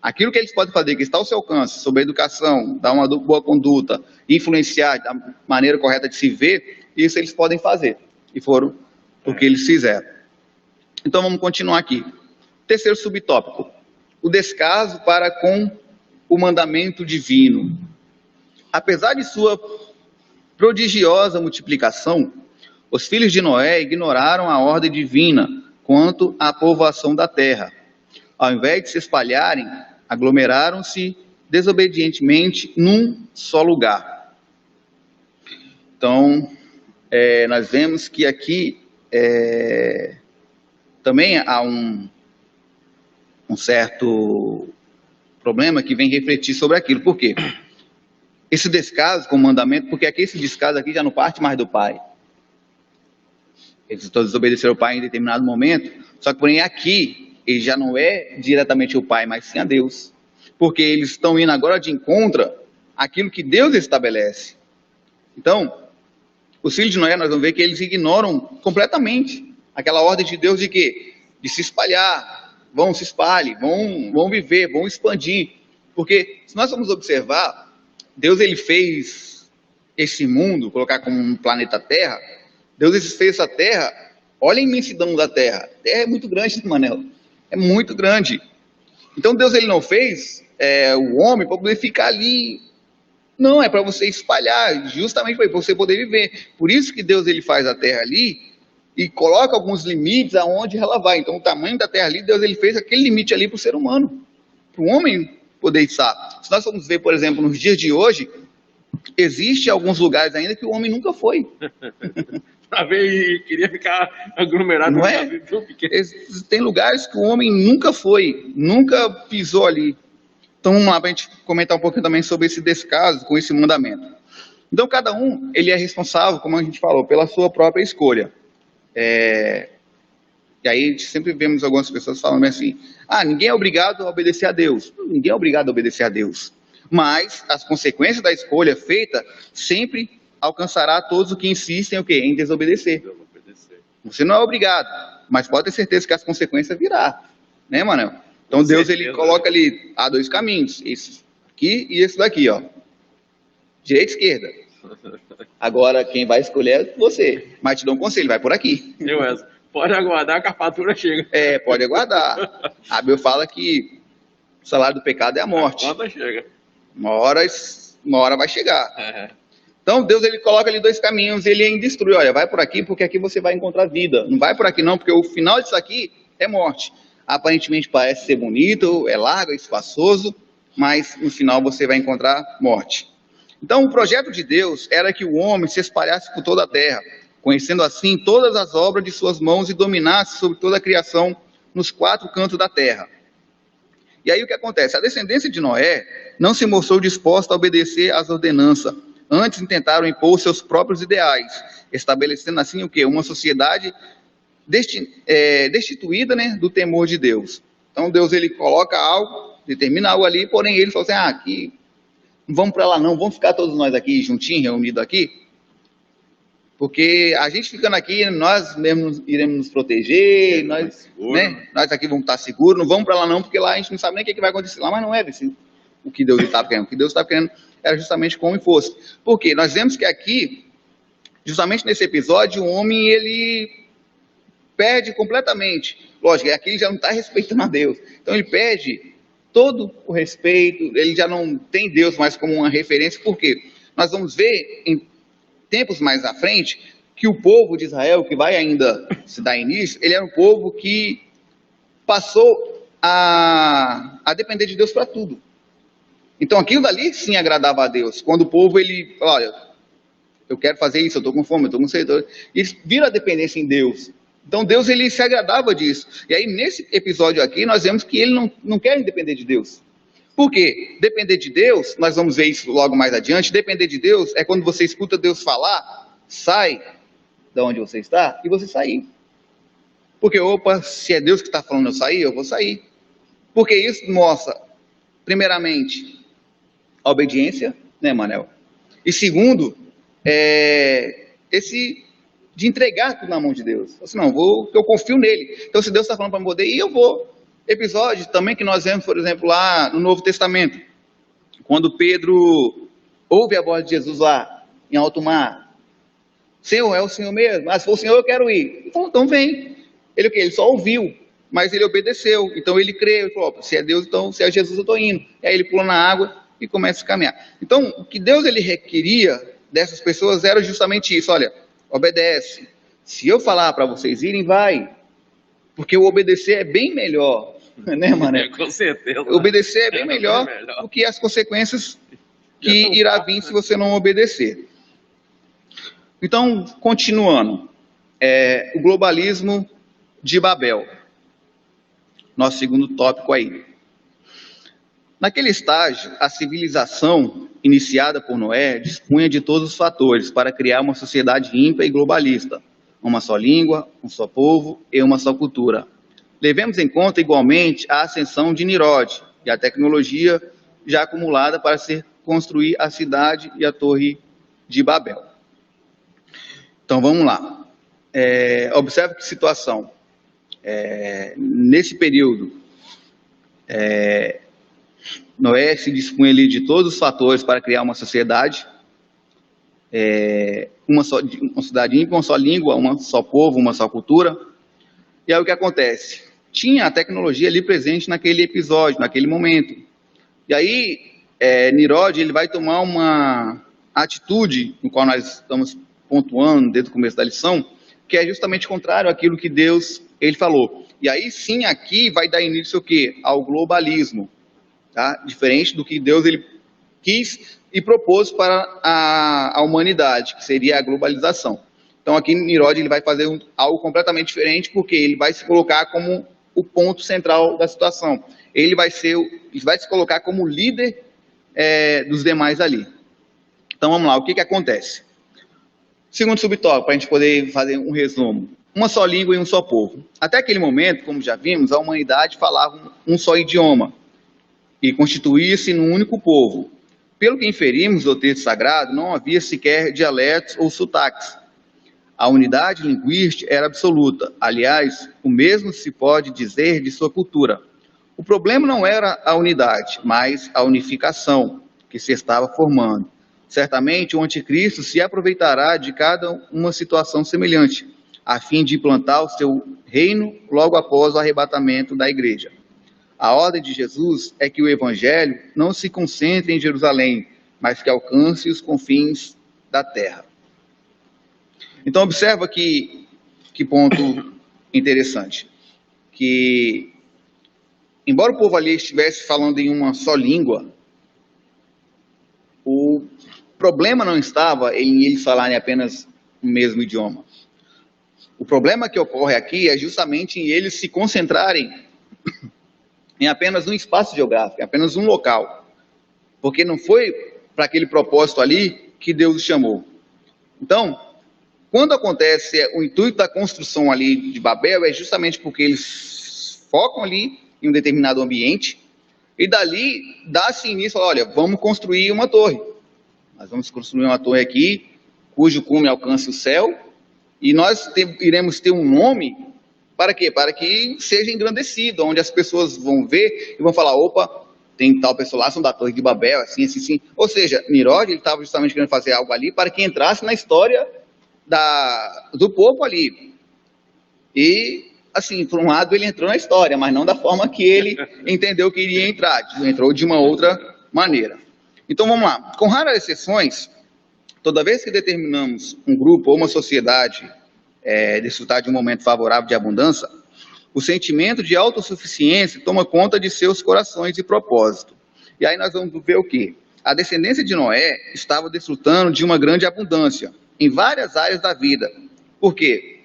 aquilo que eles podem fazer, que está ao seu alcance, sobre a educação, dar uma boa conduta, influenciar da maneira correta de se ver, isso eles podem fazer. E foram o que eles fizeram. Então, vamos continuar aqui. Terceiro subtópico. O descaso para com o mandamento divino. Apesar de sua prodigiosa multiplicação, os filhos de Noé ignoraram a ordem divina quanto à povoação da terra. Ao invés de se espalharem, aglomeraram-se desobedientemente num só lugar. Então, nós vemos que aqui também há um certo problema que vem refletir sobre aquilo. Por quê? Esse descaso com o mandamento, porque aqui esse descaso aqui já não parte mais do pai. Eles todos desobedeceram ao pai em determinado momento, só que porém aqui ele já não é diretamente o pai, mas sim a Deus. Porque eles estão indo agora de encontro àquilo que Deus estabelece. Então, os filhos de Noé, nós vamos ver que eles ignoram completamente aquela ordem de Deus de quê? De se espalhar, vão se espalhe, vão viver, vão expandir. Porque se nós vamos observar, Deus ele fez esse mundo, colocar como um planeta Terra, Deus ele fez essa Terra, olha a imensidão da Terra. A Terra é muito grande, Manel, é muito grande. Então Deus ele não fez o homem para poder ficar ali. Não, é para você espalhar, justamente para você poder viver. Por isso que Deus ele faz a terra ali e coloca alguns limites aonde ela vai. Então o tamanho da terra ali, Deus ele fez aquele limite ali para o ser humano, para o homem poder estar. Se nós formos ver, por exemplo, nos dias de hoje, existe alguns lugares ainda que o homem nunca foi. Para ver e queria ficar aglomerado. Não é? Tem lugares que o homem nunca foi, nunca pisou ali. Então vamos lá para a gente comentar um pouquinho também sobre esse descaso com esse mandamento. Então cada um, ele é responsável, como a gente falou, pela sua própria escolha. E aí a gente sempre vemos algumas pessoas falando assim, ninguém é obrigado a obedecer a Deus. Ninguém é obrigado a obedecer a Deus. Mas as consequências da escolha feita sempre alcançará todos os que insistem em desobedecer. Você não é obrigado, mas pode ter certeza que as consequências virá, né, Manel? Então Deus ele coloca ali, há dois caminhos, esse aqui e esse daqui, ó. Direita e esquerda. Agora quem vai escolher é você, mas te dou um conselho, vai por aqui. Pode aguardar que a fatura chega. Pode aguardar. A Bíblia fala que o salário do pecado é a morte. A conta chega. Uma hora vai chegar. Então Deus ele coloca ali dois caminhos, ele ainda instrui, olha, vai por aqui porque aqui você vai encontrar vida. Não vai por aqui não, porque o final disso aqui é morte. Aparentemente parece ser bonito, é largo, é espaçoso, mas no final você vai encontrar morte. Então o projeto de Deus era que o homem se espalhasse por toda a terra, conhecendo assim todas as obras de suas mãos e dominasse sobre toda a criação nos quatro cantos da terra. E aí o que acontece? A descendência de Noé não se mostrou disposta a obedecer às ordenanças, antes tentaram impor seus próprios ideais, estabelecendo assim o quê? Uma sociedade destituída, né, do temor de Deus. Então Deus ele coloca algo, determina algo ali, porém ele fala assim, aqui, não vamos para lá não, vamos ficar todos nós aqui juntinhos, reunidos aqui, porque a gente ficando aqui, nós mesmos iremos nos proteger, nós aqui vamos estar seguros, não vamos para lá não, porque lá a gente não sabe nem o que vai acontecer lá, mas não é o que Deus estava querendo. O que Deus estava querendo era justamente como fosse. Porque nós vemos que aqui, justamente nesse episódio, o homem ele perde completamente. Lógico, aqui ele já não está respeitando a Deus. Então ele perde todo o respeito, ele já não tem Deus mais como uma referência. Por quê? Nós vamos ver em tempos mais à frente que o povo de Israel, que vai ainda se dar início, ele era um povo que passou a depender de Deus para tudo. Então aquilo dali sim agradava a Deus. Quando o povo, ele, olha, eu quero fazer isso, eu estou com fome, eu estou com sede. Eles viram a dependência em Deus. Então Deus, ele se agradava disso. E aí nesse episódio aqui, nós vemos que ele não quer depender de Deus. Por quê? Depender de Deus, nós vamos ver isso logo mais adiante, depender de Deus é quando você escuta Deus falar, sai de onde você está e você sair. Porque, opa, se é Deus que está falando eu sair, eu vou sair. Porque isso mostra, primeiramente, a obediência, né, Manel? E segundo, esse de entregar tudo na mão de Deus. Assim, não, eu confio nele. Então, se Deus está falando para me poder ir, eu vou. Episódio também que nós vemos, por exemplo, lá no Novo Testamento, quando Pedro ouve a voz de Jesus lá, em alto mar. Senhor, é o Senhor mesmo? Mas se for o Senhor, eu quero ir. Então vem. Ele o quê? Ele só ouviu. mas ele obedeceu. Então ele creu, ele falou, se é Deus, então se é Jesus eu estou indo. E aí ele pula na água e começa a caminhar. Então, o que Deus ele requeria dessas pessoas era justamente isso, olha, obedece. Se eu falar para vocês irem, vai. Porque o obedecer é bem melhor, né, Mané? Com certeza. Obedecer é bem melhor do que as consequências que irá vir se você não obedecer. Então, continuando, o globalismo de Babel, nosso segundo tópico aí. Naquele estágio, a civilização iniciada por Noé dispunha de todos os fatores para criar uma sociedade ímpar e globalista, uma só língua, um só povo e uma só cultura. Levemos em conta igualmente a ascensão de Nimrod e a tecnologia já acumulada para se construir a cidade e a torre de Babel. Então vamos lá. Observe que situação. Nesse período, Noé se dispunha ali de todos os fatores para criar uma sociedade, uma cidade ímpar, uma só língua, um só povo, uma só cultura. E aí o que acontece? Tinha a tecnologia ali presente naquele episódio, naquele momento. E aí, Nimrod, ele vai tomar uma atitude, no qual nós estamos pontuando desde o começo da lição, que é justamente contrário àquilo que Deus, ele falou. E aí sim, aqui vai dar início ao quê? Ao globalismo, tá? Diferente do que Deus, ele quis e propôs para a humanidade, que seria a globalização. Então aqui Nimrod, ele vai fazer algo completamente diferente, porque ele vai se colocar como o ponto central da situação. Ele vai se colocar como líder dos demais ali. Então vamos lá, o que que acontece? Segundo subtópico, para a gente poder fazer um resumo. Uma só língua e um só povo. Até aquele momento, como já vimos, a humanidade falava um só idioma e constituía-se num único povo. Pelo que inferimos do texto sagrado, não havia sequer dialetos ou sotaques. A unidade linguística era absoluta. Aliás, o mesmo se pode dizer de sua cultura. O problema não era a unidade, mas a unificação que se estava formando. Certamente o anticristo se aproveitará de cada uma situação semelhante, a fim de implantar o seu reino logo após o arrebatamento da igreja. A ordem de Jesus é que o evangelho não se concentre em Jerusalém, mas que alcance os confins da terra. Então observa que ponto interessante, que embora o povo ali estivesse falando em uma só língua, o problema não estava em eles falarem apenas o mesmo idioma. O problema que ocorre aqui é justamente em eles se concentrarem em apenas um espaço geográfico, em apenas um local. Porque não foi para aquele propósito ali que Deus os chamou. Então, quando acontece o intuito da construção ali de Babel, é justamente porque eles focam ali em um determinado ambiente, e dali dá-se início, olha, vamos construir uma torre. Nós vamos construir uma torre aqui, cujo cume alcance o céu, e nós iremos ter um nome, para quê? Para que seja engrandecido, onde as pessoas vão ver e vão falar, opa, tem tal pessoa lá, são da Torre de Babel, assim, assim, assim. Ou seja, Nimrod, ele estava justamente querendo fazer algo ali para que entrasse na história do povo ali. E, assim, por um lado ele entrou na história, mas não da forma que ele entendeu que iria entrar, entrou de uma outra maneira. Então vamos lá, com raras exceções, toda vez que determinamos um grupo ou uma sociedade desfrutar de um momento favorável de abundância, o sentimento de autossuficiência toma conta de seus corações e propósito. E aí nós vamos ver o quê? A descendência de Noé estava desfrutando de uma grande abundância em várias áreas da vida. Por quê?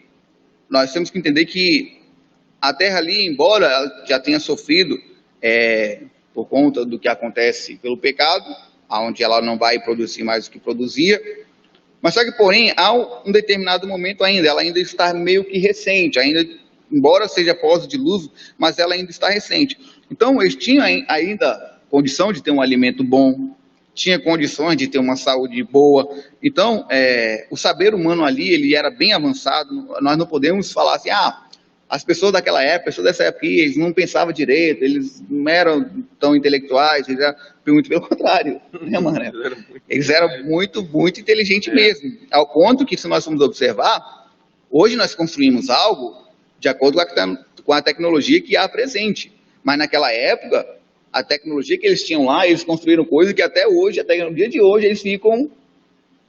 Nós temos que entender que a terra ali, embora ela já tenha sofrido por conta do que acontece pelo pecado, onde ela não vai produzir mais o que produzia, mas só que, porém, há um determinado momento ainda, ela ainda está meio que recente, ainda, embora seja pós-dilúvio, mas ela ainda está recente. Então, eles tinham ainda condição de ter um alimento bom, tinha condições de ter uma saúde boa. Então, o saber humano ali, ele era bem avançado. Nós não podemos falar assim, as pessoas daquela época, pessoas dessa época, eles não pensavam direito, eles não eram tão intelectuais, eles eram muito pelo contrário, né, Mané? Eles eram muito, muito inteligentes mesmo, ao ponto que, se nós formos observar, hoje nós construímos algo de acordo com a tecnologia que há presente. Mas naquela época, a tecnologia que eles tinham lá, eles construíram coisas que até hoje, até no dia de hoje, eles ficam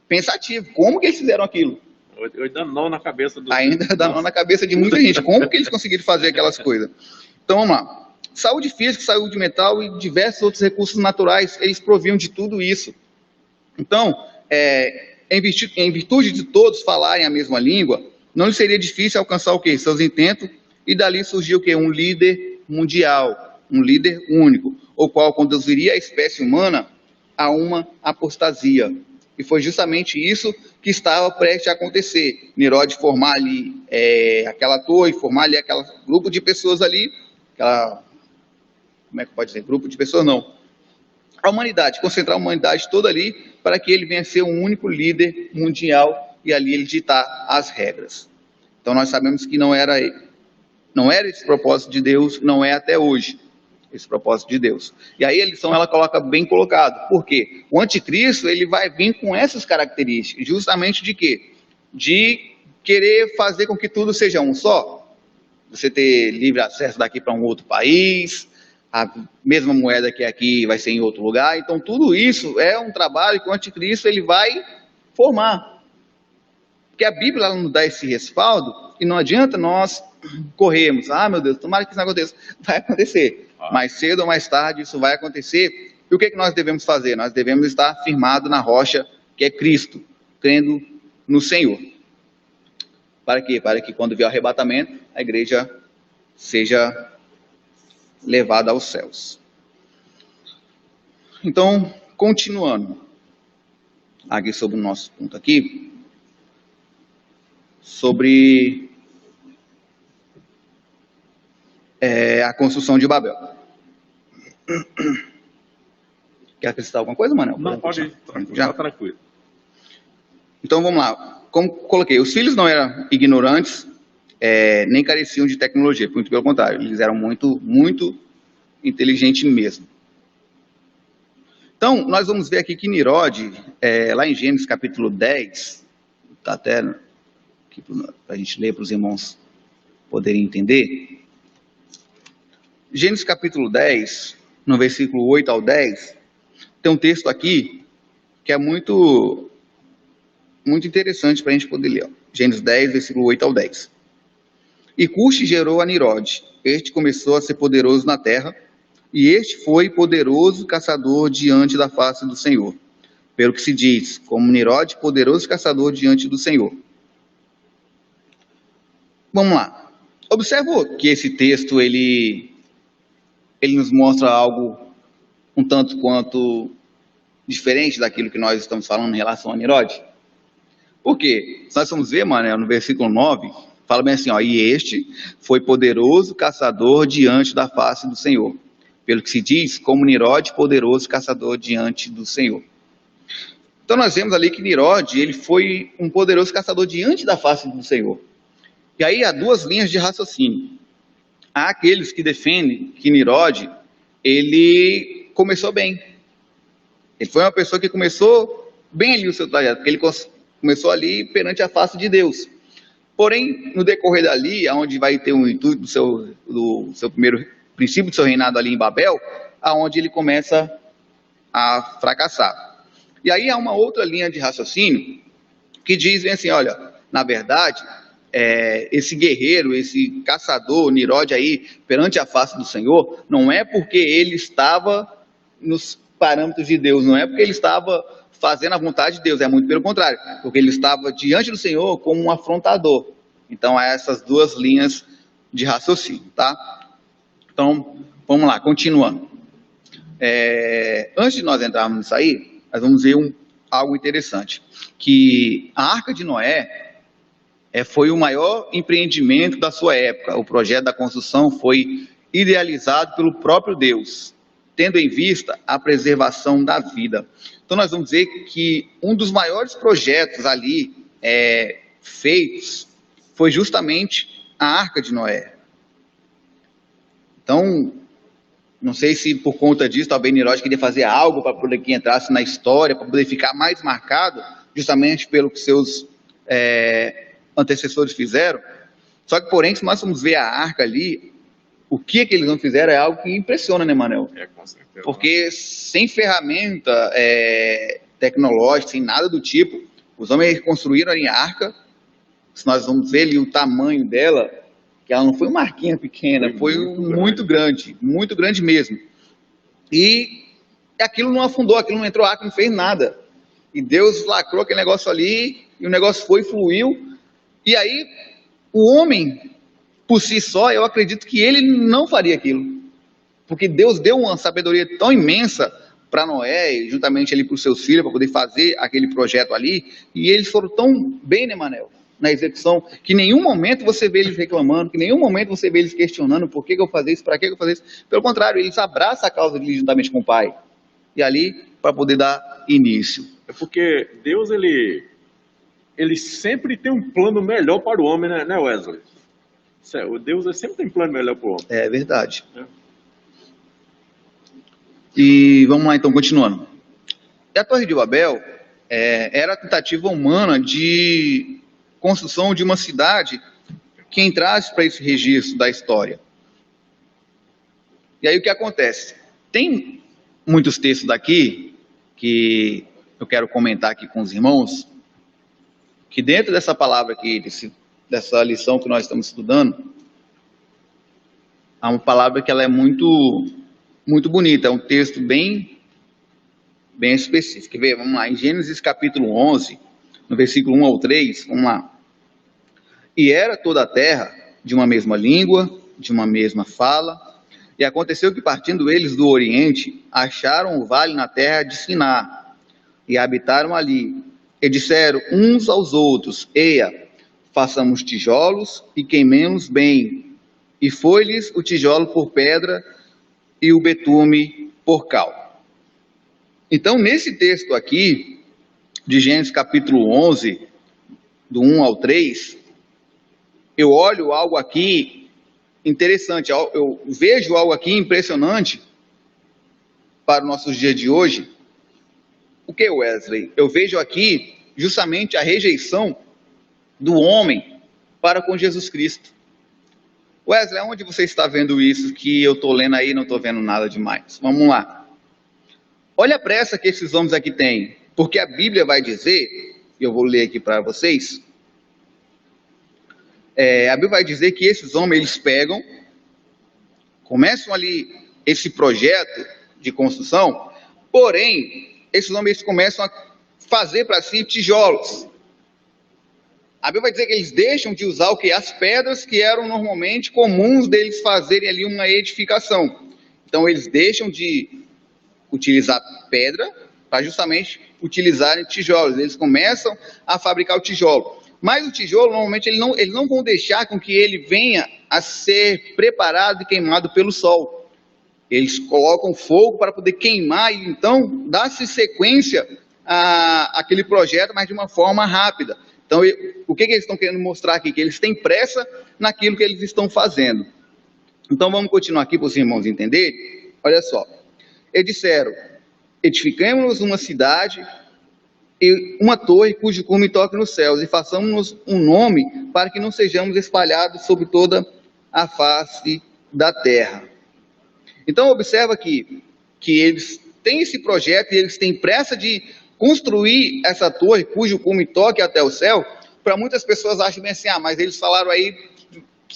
pensativos. Como que eles fizeram aquilo? Eu dá nó na cabeça do... Ainda dá nó na cabeça de muita gente. Como que eles conseguiram fazer aquelas coisas? Então, vamos lá. Saúde física, saúde mental e diversos outros recursos naturais, eles proviam de tudo isso. Então, em virtude de todos falarem a mesma língua, não lhe seria difícil alcançar o quê? Seus intentos, e dali surgiu o quê? Um líder mundial, um líder único, o qual conduziria a espécie humana a uma apostasia. E foi justamente isso que estava prestes a acontecer. Nirod formar ali aquela torre, formar ali aquele grupo de pessoas ali, como é que pode dizer? Grupo de pessoas não. A humanidade, concentrar a humanidade toda ali, para que ele venha a ser um único líder mundial e ali ele ditar as regras. Então nós sabemos que não era esse propósito de Deus, não é até hoje esse propósito de Deus. E aí a lição ela coloca bem colocado. Por quê? O anticristo ele vai vir com essas características, justamente de quê? De querer fazer com que tudo seja um só. Você ter livre acesso daqui para um outro país, a mesma moeda que aqui vai ser em outro lugar. Então tudo isso é um trabalho que o anticristo ele vai formar. Porque a Bíblia ela nos dá esse respaldo e não adianta nós corrermos. Ah, meu Deus, tomara que isso não aconteça. Vai acontecer. Mais cedo ou mais tarde isso vai acontecer. E o que nós devemos fazer? Nós devemos estar firmados na rocha que é Cristo, crendo no Senhor. Para quê? Para que quando vier o arrebatamento, a igreja seja levada aos céus. Então, continuando aqui sobre o nosso ponto aqui, sobre a construção de Babel. Quer acrescentar alguma coisa, Manel? Não, pode ir, já tranquilo. Então vamos lá. Como coloquei, os filhos não eram ignorantes, nem careciam de tecnologia, muito pelo contrário, eles eram muito, muito inteligentes mesmo. Então, nós vamos ver aqui que Nirod, lá em Gênesis capítulo 10, está até aqui para a gente ler para os irmãos poderem entender. Gênesis capítulo 10, no versículo 8 ao 10, tem um texto aqui que é muito interessante para a gente poder ler. Ó. Gênesis 10, versículo 8 ao 10. E Cuxi gerou a Nirod. Este começou a ser poderoso na terra, e este foi poderoso caçador diante da face do Senhor. Pelo que se diz, como Nirod, poderoso caçador diante do Senhor. Vamos lá. Observa que esse texto, ele nos mostra algo um tanto quanto diferente daquilo que nós estamos falando em relação a Nirod. Por quê? Se nós vamos ver, mano, no versículo 9, fala bem assim, ó, e este foi poderoso caçador diante da face do Senhor. Pelo que se diz, como Nirod, poderoso caçador diante do Senhor. Então nós vemos ali que Nirod, ele foi um poderoso caçador diante da face do Senhor. E aí há duas linhas de raciocínio. Há aqueles que defendem que Nirod, ele começou bem. Ele foi uma pessoa que começou bem ali o seu trajeto, porque ele começou ali perante a face de Deus. Porém, no decorrer dali, onde vai ter um intuito do seu primeiro princípio do seu reinado ali em Babel, aonde ele começa a fracassar. E aí há uma outra linha de raciocínio que diz assim, olha, na verdade, esse guerreiro, esse caçador, Nirod aí, perante a face do Senhor, não é porque ele estava nos parâmetros de Deus, não é porque ele estava fazendo a vontade de Deus, é muito pelo contrário, porque ele estava diante do Senhor como um afrontador. Então, há essas duas linhas de raciocínio, tá? Então, vamos lá, continuando. Antes de nós entrarmos nisso aí, nós vamos ver algo interessante, que a Arca de Noé foi o maior empreendimento da sua época. O projeto da construção foi idealizado pelo próprio Deus, tendo em vista a preservação da vida. Então nós vamos dizer que um dos maiores projetos ali feitos foi justamente a Arca de Noé. Então, não sei se por conta disso, talvez Nirod queria fazer algo para poder que entrasse na história, para poder ficar mais marcado, justamente pelo que seus antecessores fizeram. Só que, porém, se nós formos ver a arca ali, o que eles não fizeram é algo que impressiona, né, Manel? Com certeza. Porque sem ferramenta tecnológica, sem nada do tipo, os homens construíram a arca. Se nós vamos ver ali o tamanho dela, que ela não foi uma arquinha pequena, foi muito grande mesmo. E aquilo não afundou, aquilo não entrou água, não fez nada. E Deus lacrou aquele negócio ali, e o negócio fluiu. E aí, o homem, por si só, eu acredito que ele não faria aquilo. Porque Deus deu uma sabedoria tão imensa para Noé, e juntamente ali para os seus filhos, para poder fazer aquele projeto ali, e eles foram tão bem, né, Manel, na execução, que em nenhum momento você vê eles reclamando, que em nenhum momento você vê eles questionando por que eu fazer isso, para que eu fazer isso. Pelo contrário, eles abraçam a causa dele juntamente com o pai. E ali, para poder dar início. É porque Deus, ele sempre tem um plano melhor para o homem, né, Wesley? O Deus ele sempre tem um plano melhor para o homem. É verdade. E vamos lá, então, continuando. E a Torre de Babel era a tentativa humana de construção de uma cidade que entrasse para esse registro da história. E aí o que acontece? Tem muitos textos daqui que eu quero comentar aqui com os irmãos, que dentro dessa palavra aqui, dessa lição que nós estamos estudando, há uma palavra que ela é muito bonita, é um texto bem específico. Quer ver? Vamos lá, em Gênesis capítulo 11, no versículo 1 ao 3, vamos lá. E era toda a terra de uma mesma língua, de uma mesma fala, e aconteceu que partindo eles do Oriente, acharam o vale na terra de Siná, e habitaram ali, e disseram uns aos outros, eia, façamos tijolos e queimemos bem, e foi-lhes o tijolo por pedra, e o betume por cal. Então, nesse texto aqui, de Gênesis capítulo 11, do 1 ao 3, eu olho algo aqui interessante, eu vejo algo aqui impressionante para os nossos dias de hoje. O que, Wesley? Eu vejo aqui justamente a rejeição do homem para com Jesus Cristo. Wesley, onde você está vendo isso que eu estou lendo aí e não estou vendo nada demais? Vamos lá. Olha a pressa que esses homens aqui têm, porque a Bíblia vai dizer, eu vou ler aqui para vocês, a Bíblia vai dizer que esses homens, eles pegam, começam ali esse projeto de construção, porém, esses homens começam a fazer para si tijolos. A Bíblia vai dizer que eles deixam de usar o que? As pedras que eram normalmente comuns deles fazerem ali uma edificação. Então, eles deixam de utilizar pedra para justamente utilizarem tijolos. Eles começam a fabricar o tijolo. Mas o tijolo, normalmente, eles não vão deixar com que ele venha a ser preparado e queimado pelo sol. Eles colocam fogo para poder queimar e então dá-se sequência àquele projeto, mas de uma forma rápida. Então, o que eles estão querendo mostrar aqui? Que eles têm pressa naquilo que eles estão fazendo. Então, vamos continuar aqui para os irmãos entenderem. Olha só. Eles disseram, edificamos-nos uma cidade e uma torre cujo cume toque nos céus, e façamos-nos um nome para que não sejamos espalhados sobre toda a face da terra. Então, observa aqui que eles têm esse projeto e eles têm pressa de construir essa torre cujo cume toque até o céu. Para muitas pessoas acham bem assim, mas eles falaram aí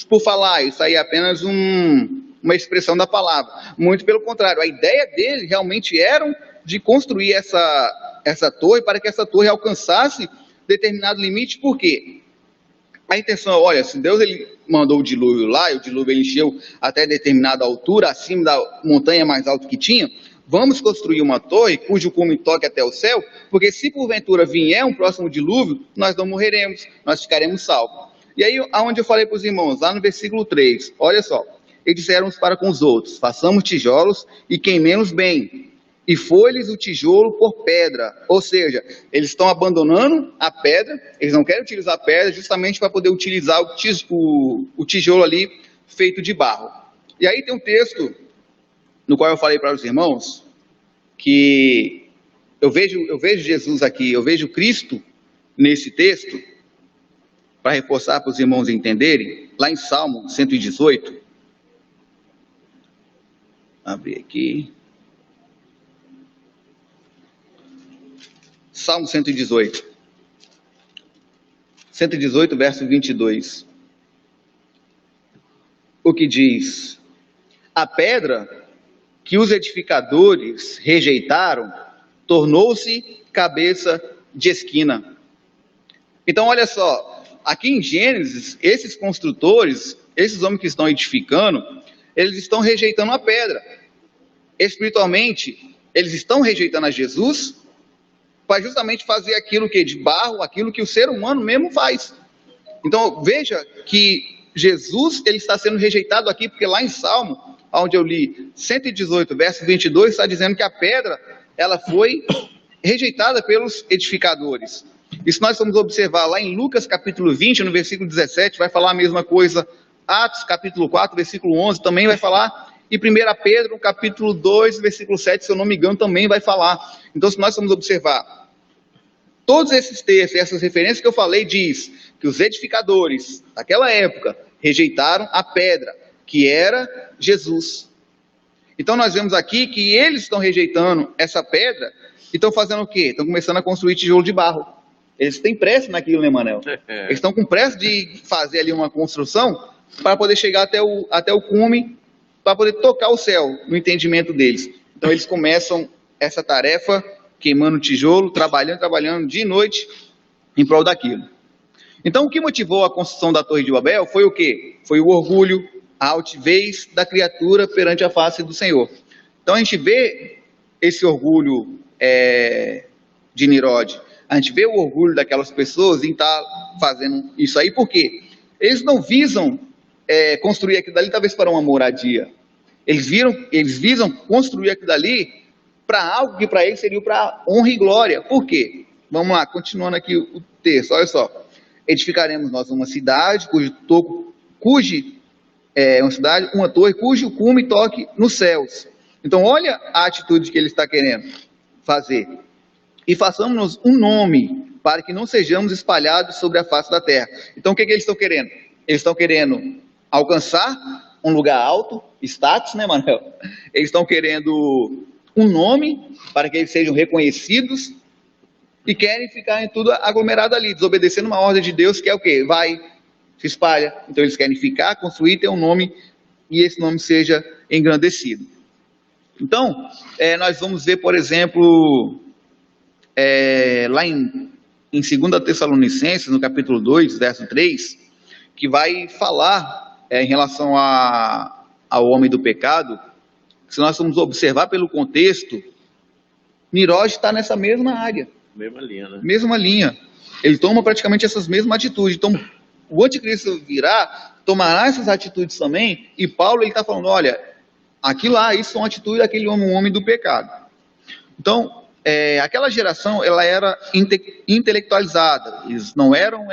por falar, isso aí é apenas uma expressão da palavra. Muito pelo contrário, a ideia deles realmente era de construir essa torre para que essa torre alcançasse determinado limite. Por quê? A intenção, olha, se Deus ele mandou o dilúvio lá, e o dilúvio ele encheu até determinada altura, acima da montanha mais alta que tinha, vamos construir uma torre cujo cume toque até o céu, porque se porventura vier um próximo dilúvio, nós não morreremos, nós ficaremos salvos. E aí, aonde eu falei para os irmãos, lá no versículo 3, olha só, eles disseram uns para com os outros, façamos tijolos e queimemos bem, e foi-lhes o tijolo por pedra, ou seja, eles estão abandonando a pedra, eles não querem utilizar a pedra justamente para poder utilizar o tijolo ali feito de barro. E aí tem um texto no qual eu falei para os irmãos, que eu vejo Jesus aqui, eu vejo Cristo nesse texto, para reforçar para os irmãos entenderem, lá em Salmo 118, abrir aqui, Salmo 118, verso 22, o que diz: a pedra que os edificadores rejeitaram tornou-se cabeça de esquina. Então, olha só, aqui em Gênesis, esses construtores, esses homens que estão edificando, eles estão rejeitando a pedra. Espiritualmente, eles estão rejeitando a Jesus para justamente fazer aquilo que de barro, aquilo que o ser humano mesmo faz. Então, veja que Jesus, ele está sendo rejeitado aqui, porque lá em Salmo, onde eu li 118, verso 22, está dizendo que a pedra, ela foi rejeitada pelos edificadores. E se nós formos observar lá em Lucas capítulo 20, no versículo 17, vai falar a mesma coisa. Atos capítulo 4, versículo 11, também vai falar. E 1 Pedro capítulo 2, versículo 7, se eu não me engano, também vai falar. Então, se nós formos observar, todos esses textos, essas referências que eu falei, diz que os edificadores daquela época rejeitaram a pedra, que era Jesus. Então nós vemos aqui que eles estão rejeitando essa pedra e estão fazendo o quê? Estão começando a construir tijolo de barro. Eles têm pressa naquilo, né, Manel? Eles estão com pressa de fazer ali uma construção para poder chegar até o cume, para poder tocar o céu, no entendimento deles. Então eles começam essa tarefa, queimando tijolo, trabalhando dia e noite em prol daquilo. Então o que motivou a construção da Torre de Babel foi o quê? Foi o orgulho, a altivez da criatura perante a face do Senhor. Então a gente vê esse orgulho de Nirode, a gente vê o orgulho daquelas pessoas em estar fazendo isso aí, por quê? Eles não visam construir aquilo dali talvez para uma moradia, eles visam construir aquilo dali para algo que para eles seria para honra e glória. Por quê? Vamos lá, continuando aqui o texto, olha só. Edificaremos nós uma cidade uma torre cujo cume toque nos céus. Então olha a atitude que ele está querendo fazer. E façamos um nome para que não sejamos espalhados sobre a face da terra. Então o que eles estão querendo? Eles estão querendo alcançar um lugar alto, status, né, Manuel? Eles estão querendo um nome para que eles sejam reconhecidos e querem ficar em tudo aglomerado ali, desobedecendo uma ordem de Deus que é o quê? Vai, se espalha. Então eles querem ficar, construir, ter um nome e esse nome seja engrandecido. Então, nós vamos ver, por exemplo, lá em 2 Tessalonicenses, no capítulo 2, verso 3, que vai falar em relação ao homem do pecado. Se nós formos observar pelo contexto, Nirode está nessa mesma área. Mesma linha, né? Mesma linha. Ele toma praticamente essas mesmas atitudes. Então, o anticristo virá, tomará essas atitudes também, e Paulo está falando, olha, aquilo lá, isso é uma atitude daquele homem, um homem do pecado. Então, aquela geração, ela era intelectualizada, eles não eram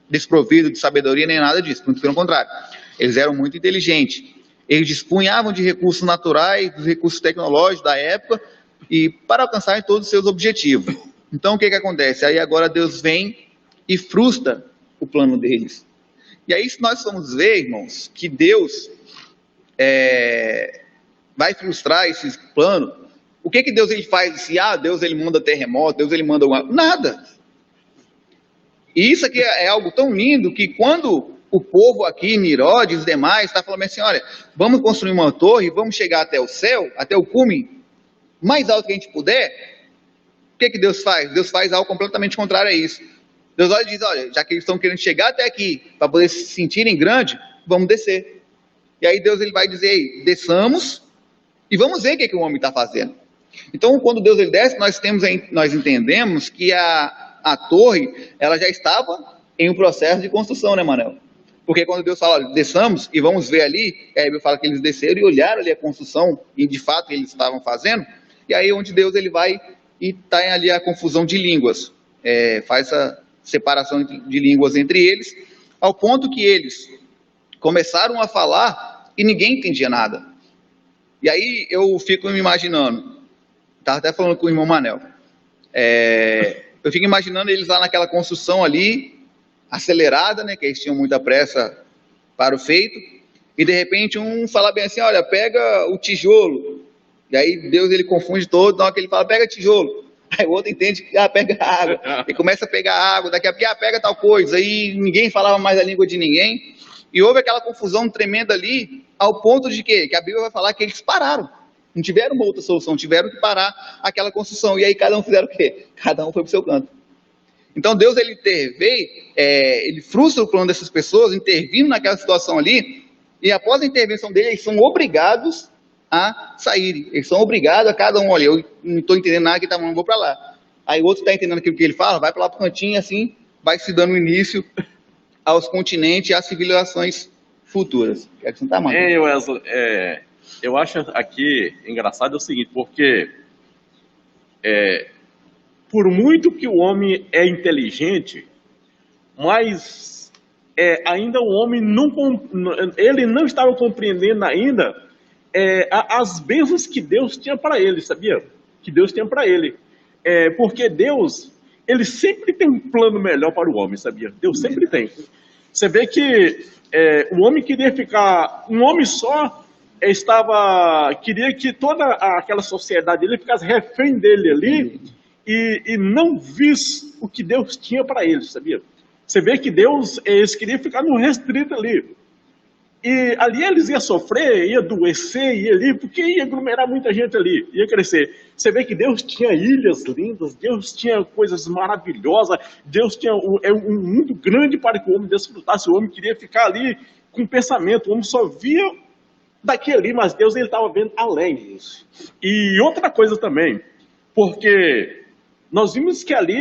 desprovidos de sabedoria nem nada disso, pelo contrário, eles eram muito inteligentes, eles dispunhavam de recursos naturais, dos recursos tecnológicos da época, e para alcançarem todos os seus objetivos. Então, o que acontece? Aí agora Deus vem e frustra o plano deles. E aí, se nós formos ver, irmãos, que Deus vai frustrar esse plano, o que Deus ele faz? Assim, Deus ele manda terremoto, Deus ele manda nada. E isso aqui é algo tão lindo que quando o povo aqui, Nirode e os demais, está falando assim, olha, vamos construir uma torre, vamos chegar até o céu, até o cume mais alto que a gente puder, o que Deus faz? Deus faz algo completamente contrário a isso. Deus olha e diz, olha, já que eles estão querendo chegar até aqui, para poder se sentirem grande, vamos descer. E aí Deus ele vai dizer, ei, desçamos e vamos ver o que o homem está fazendo. Então, quando Deus ele desce, nós entendemos que a torre, ela já estava em um processo de construção, né, Manel? Porque quando Deus fala, olha, desçamos e vamos ver ali, aí ele fala que eles desceram e olharam ali a construção, e de fato eles estavam fazendo, e aí onde Deus ele vai e está ali a confusão de línguas, faz a separação de línguas entre eles, ao ponto que eles começaram a falar e ninguém entendia nada. E aí eu fico me imaginando, estava até falando com o irmão Manel, eu fico imaginando eles lá naquela construção ali, acelerada, né, que eles tinham muita pressa para o feito, e de repente um fala bem assim, olha, pega o tijolo, e aí Deus ele confunde todo, na hora que ele fala, pega tijolo, aí o outro entende que pega água, e começa a pegar água, daqui a pouco pega tal coisa, aí ninguém falava mais a língua de ninguém, e houve aquela confusão tremenda ali, ao ponto de que a Bíblia vai falar que eles pararam, não tiveram uma outra solução, tiveram que parar aquela construção, e aí cada um fizeram o quê? Cada um foi para o seu canto. Então Deus ele interveio, ele frustra o plano dessas pessoas, intervindo naquela situação ali, e após a intervenção dele, eles são obrigados a saírem, eles são obrigados a cada um, olha, eu não estou entendendo nada que está falando, vou para lá. Aí o outro está entendendo aquilo que ele fala, vai para lá para o cantinho, assim, vai se dando início aos continentes e às civilizações futuras. Quer acrescentar mais? Wesley, eu acho aqui engraçado o seguinte, porque por muito que o homem é inteligente, mas ainda o homem ele não estava compreendendo ainda as bênçãos que Deus tinha para ele, sabia? Que Deus tinha para ele. Porque Deus, ele sempre tem um plano melhor para o homem, sabia? Deus sempre tem. Você vê que o homem queria ficar, um homem só queria que toda aquela sociedade dele ficasse refém dele ali e não visse o que Deus tinha para ele, sabia? Você vê que Deus, eles queriam ficar no restrito ali. E ali eles iam sofrer, ia adoecer, ia ali, porque ia aglomerar muita gente ali, ia crescer. Você vê que Deus tinha ilhas lindas, Deus tinha coisas maravilhosas, Deus tinha um mundo grande para que o homem desfrutasse. O homem queria ficar ali com pensamento, o homem só via daqui ali, mas Deus ele estava vendo além disso. E outra coisa também, porque nós vimos que ali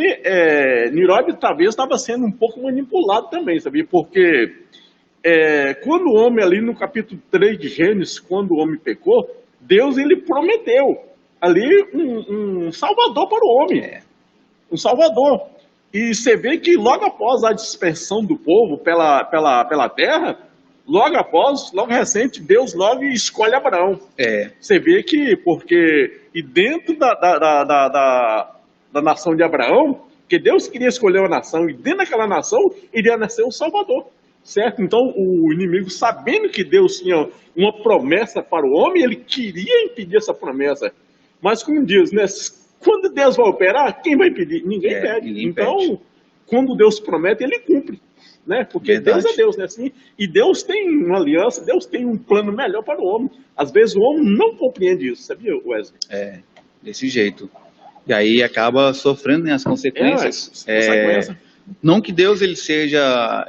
Nínive talvez estava sendo um pouco manipulado também, sabia? Porque quando o homem ali no capítulo 3 de Gênesis, quando o homem pecou, Deus ele prometeu ali um salvador para o homem, um salvador. E você vê que logo após a dispersão do povo pela terra, logo recente, Deus logo escolhe Abraão. Você vê que, e dentro da nação de Abraão, que Deus queria escolher uma nação, e dentro daquela nação iria nascer um salvador. Certo? Então, o inimigo, sabendo que Deus tinha uma promessa para o homem, ele queria impedir essa promessa. Mas, como diz, né? Quando Deus vai operar, quem vai impedir? Ninguém pede. Então, quando Deus promete, ele cumpre. Né? Porque Verdade. Deus é Deus, né? Assim, e Deus tem uma aliança, Deus tem um plano melhor para o homem. Às vezes o homem não compreende isso, sabia, Wesley? Desse jeito. E aí acaba sofrendo, né, as consequências. Não que Deus ele seja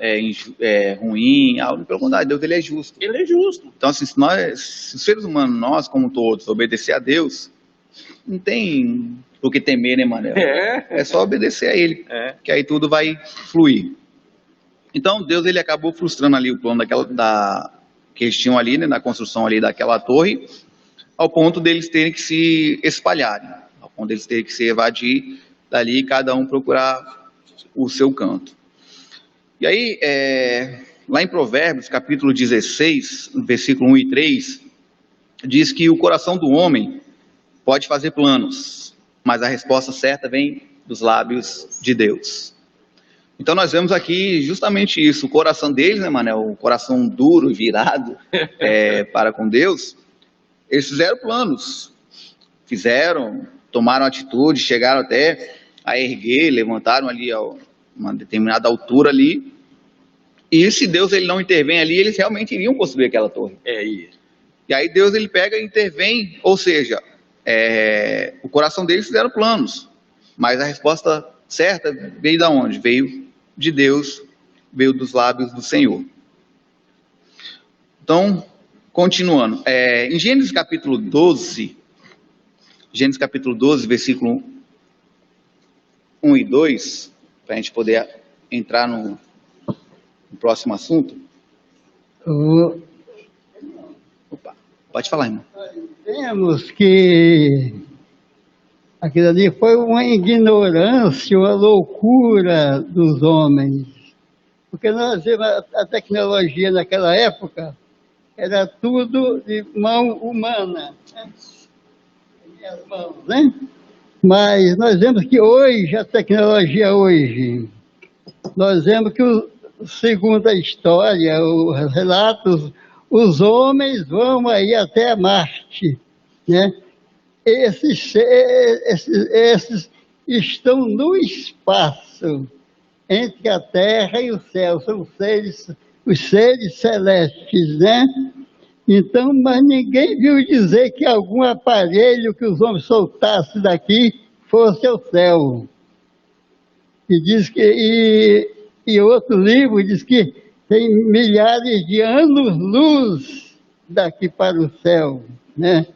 ruim, pelo contrário, Deus ele é justo. Ele é justo. Então, assim, se os seres humanos, nós como todos, obedecer a Deus, não tem o que temer, né, Manel? É só obedecer a Ele, que aí tudo vai fluir. Então, Deus ele acabou frustrando ali o plano que eles tinham ali, né, na construção ali daquela torre, ao ponto deles terem que se espalharem, ao ponto deles terem que se evadir dali e cada um procurar o seu canto. E aí, lá em Provérbios, capítulo 16, versículo 1 e 3, diz que o coração do homem pode fazer planos, mas a resposta certa vem dos lábios de Deus. Então nós vemos aqui justamente isso, o coração deles, né, Manel, o coração duro, virado para com Deus, eles fizeram planos, tomaram atitude, chegaram até a erguer, levantaram ali a uma determinada altura ali, e se Deus ele não intervém ali, eles realmente iriam construir aquela torre. E aí Deus ele pega e intervém, ou seja, o coração deles fizeram planos, mas a resposta certa veio da onde? Veio de Deus, veio dos lábios do Senhor. Então, continuando, em Gênesis capítulo 12, versículo 1 e 2, para a gente poder entrar no próximo assunto. Opa, pode falar, irmão. Temos que aquilo ali foi uma ignorância, uma loucura dos homens. Porque nós vemos a tecnologia naquela época, era tudo de mão humana, né? As mãos, né? Mas nós vemos que hoje, a tecnologia hoje, nós vemos que, segundo a história, os relatos, os homens vão aí até Marte, né? Esses estão no espaço, entre a Terra e o céu, são os seres celestes, né? Então, mas ninguém viu dizer que algum aparelho que os homens soltassem daqui fosse ao céu. E diz e outro livro diz que tem milhares de anos-luz daqui para o céu, né?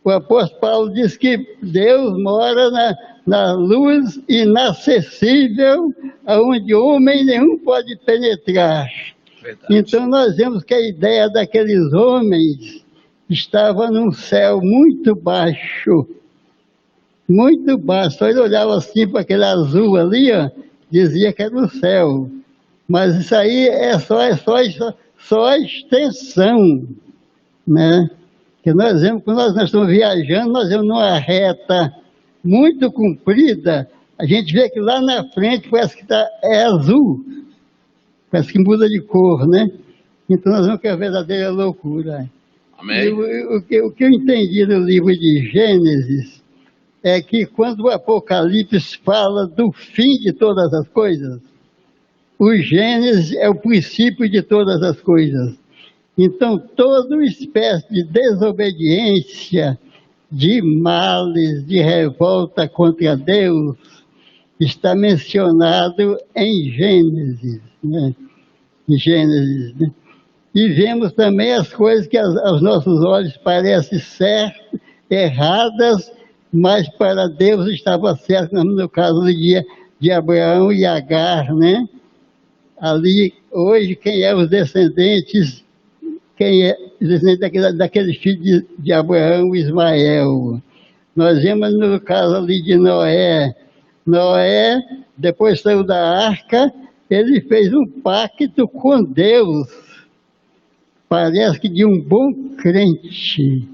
O apóstolo Paulo diz que Deus mora na luz inacessível, aonde homem nenhum pode penetrar. Verdade. Então nós vemos que a ideia daqueles homens estava num céu muito baixo. Muito baixo. Só ele olhava assim para aquele azul ali, ó, dizia que era o céu. Mas isso aí é só a extensão, né? Que nós vemos, quando nós estamos viajando, nós vemos numa reta muito comprida, a gente vê que lá na frente parece que é azul, parece que muda de cor, né? Então nós vemos que é a verdadeira loucura. Amém. O que eu entendi no livro de Gênesis é que quando o Apocalipse fala do fim de todas as coisas, o Gênesis é o princípio de todas as coisas. Então, toda espécie de desobediência, de males, de revolta contra Deus, está mencionado em Gênesis, né? Em Gênesis, né? E vemos também as coisas que aos nossos olhos parecem certas, erradas, mas para Deus estava certo, no caso de Abraão e Agar, né? Ali, hoje, quem é os descendentes, quem é descendente daquele filho de Abraão e Ismael? Nós vemos no caso ali de Noé. Noé, depois saiu da arca, ele fez um pacto com Deus. Parece que de um bom crente,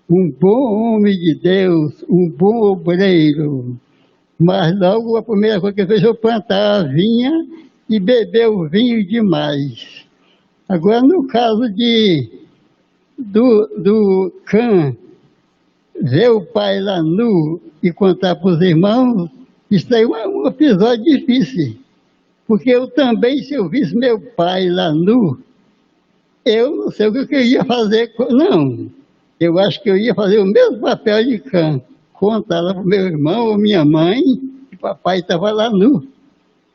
um bom homem de Deus, um bom obreiro. Mas logo a primeira coisa que ele fez foi plantar a vinha e beber o vinho demais. Agora, no caso do Cã, ver o pai lá nu e contar para os irmãos, isso aí é um episódio difícil. Porque eu também, se eu visse meu pai lá nu, eu não sei o que eu queria fazer. Não, eu acho que eu ia fazer o mesmo papel de Cã. Contar lá para o meu irmão ou minha mãe, que papai estava lá nu,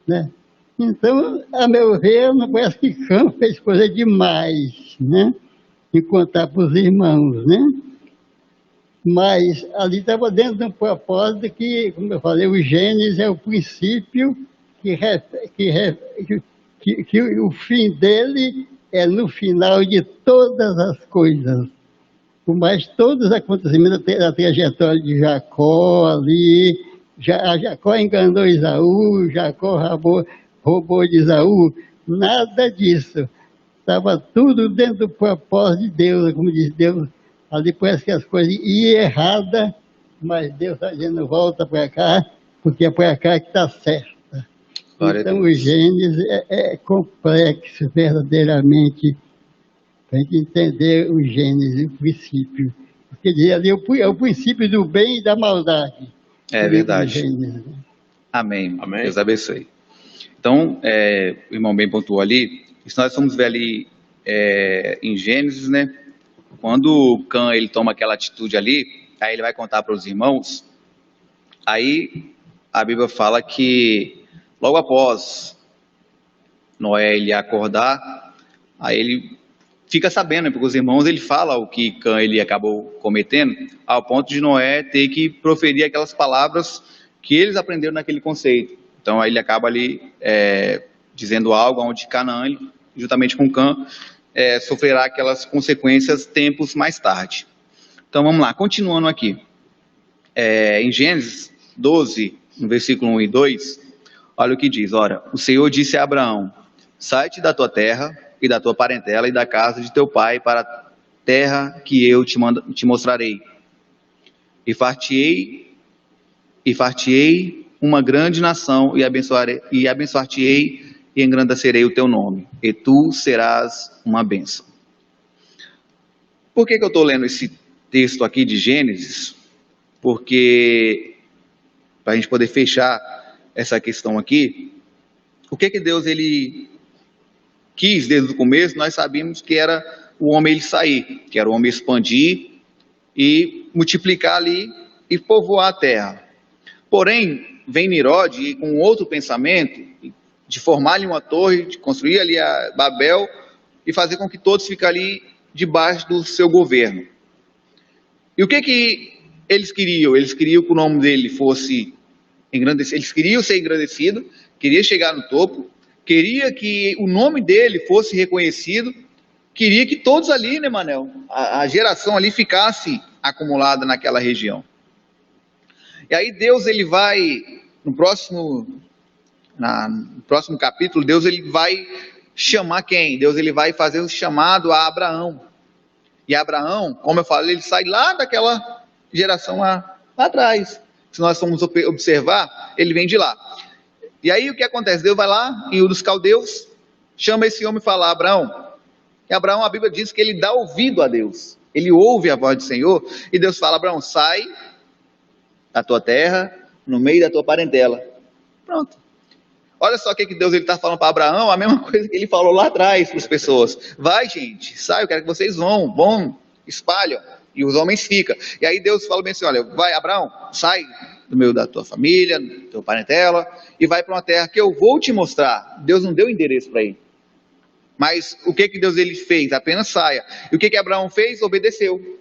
né? Então, a meu ver, não parece que Cã fez coisa demais, né? Em contar para os irmãos, né? Mas ali estava dentro de um propósito que, como eu falei, o Gênesis é o princípio que o fim dele é no final de todas as coisas. Por mais todos os acontecimentos da trajetória de Jacó ali, Jacó enganou Esaú, Jacó roubou de Esaú, nada disso. Estava tudo dentro do propósito de Deus, como diz Deus. Ali parece que as coisas iam erradas, mas Deus está dizendo, volta para cá, porque é para cá que está certa. Então o Gênesis é complexo verdadeiramente, para a gente entender o Gênesis, o princípio. Porque ali é o princípio do bem e da maldade. É verdade. Gênesis, né? Amém. Amém. Deus abençoe. Então, o irmão bem pontuou ali, se nós formos ver ali em Gênesis, né? Quando o Cã ele toma aquela atitude ali, aí ele vai contar para os irmãos, aí a Bíblia fala que logo após Noé ele acordar, aí ele fica sabendo, né, porque os irmãos ele fala o que Cã ele acabou cometendo, ao ponto de Noé ter que proferir aquelas palavras que eles aprenderam naquele conceito. Então aí ele acaba ali dizendo algo onde Canaã, juntamente com Cã, sofrerá aquelas consequências tempos mais tarde. Então vamos lá, continuando aqui. Em Gênesis 12, no versículo 1 e 2, olha o que diz. Ora, o Senhor disse a Abraão, sai-te da tua terra e da tua parentela e da casa de teu pai para a terra que eu te mostrarei. E far-te-ei e far-te-ei uma grande nação, e abençoar-te-ei e engrandecerei o teu nome, e tu serás uma bênção. Por que eu estou lendo esse texto aqui de Gênesis? Porque, para a gente poder fechar essa questão aqui, o que Deus ele quis desde o começo? Nós sabíamos que era o homem ele sair, que era o homem expandir e multiplicar ali e povoar a terra. Porém, vem Nirode com outro pensamento, de formar ali uma torre, de construir ali a Babel e fazer com que todos fiquem ali debaixo do seu governo. E o que eles queriam? Eles queriam que o nome dele fosse engrandecido, eles queriam ser engrandecido, queria chegar no topo, queria que o nome dele fosse reconhecido, queria que todos ali, né, Manel, a geração ali ficasse acumulada naquela região. E aí Deus, ele vai, no próximo capítulo, Deus ele vai chamar quem? Deus ele vai fazer um chamado a Abraão. E Abraão, como eu falei, ele sai lá daquela geração lá atrás. Se nós formos observar, ele vem de lá. E aí o que acontece? Deus vai lá, em Ur dos Caldeus, chama esse homem e fala: Abraão. E Abraão, a Bíblia diz que ele dá ouvido a Deus. Ele ouve a voz do Senhor. E Deus fala: Abraão, sai da tua terra, no meio da tua parentela. Pronto. Olha só o que Deus está falando para Abraão, a mesma coisa que ele falou lá atrás para as pessoas. Vai, gente, sai, eu quero que vocês vão, espalham. E os homens ficam. E aí Deus fala bem assim: olha, vai, Abraão, sai do meio da tua família, da tua parentela, e vai para uma terra que eu vou te mostrar. Deus não deu endereço para ele. Mas o que Deus ele fez? Apenas saia. E o que Abraão fez? Obedeceu.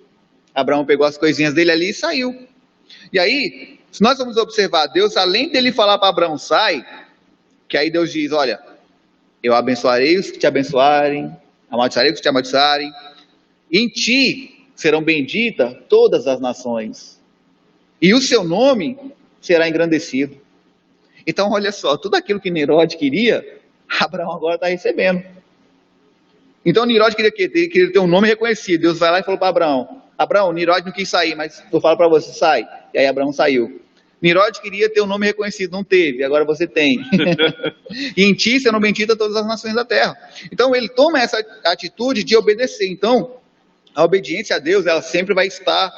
Abraão pegou as coisinhas dele ali e saiu. E aí, se nós vamos observar, Deus, além dele falar para Abraão, sai, que aí Deus diz: olha, eu abençoarei os que te abençoarem, amaldiçoarei os que te amaldiçoarem, em ti serão benditas todas as nações, e o seu nome será engrandecido. Então, olha só, tudo aquilo que Nirode queria, Abraão agora está recebendo. Então, Nirode queria ter um nome reconhecido. Deus vai lá e falou para Abraão: Abraão, Nirode não quis sair, mas eu falo para você, sai. E aí Abraão saiu. Nirode queria ter um nome reconhecido, não teve, agora você tem. E em ti serão benditas todas as nações da terra. Então, ele toma essa atitude de obedecer. Então, a obediência a Deus, ela sempre vai estar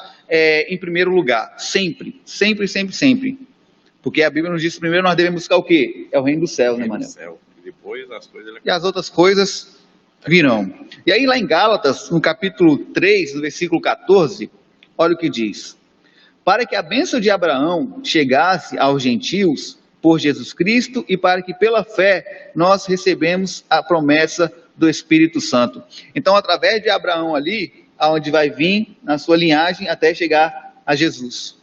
em primeiro lugar. Sempre, sempre, sempre, sempre. Porque a Bíblia nos diz que primeiro nós devemos buscar o quê? É o reino dos céus, né, Manel? Depois as coisas... E as outras coisas virão. E aí lá em Gálatas, no capítulo 3, no versículo 14, olha o que diz: para que a bênção de Abraão chegasse aos gentios por Jesus Cristo, e para que pela fé nós recebemos a promessa do Espírito Santo. Então, através de Abraão ali, aonde vai vir na sua linhagem até chegar a Jesus.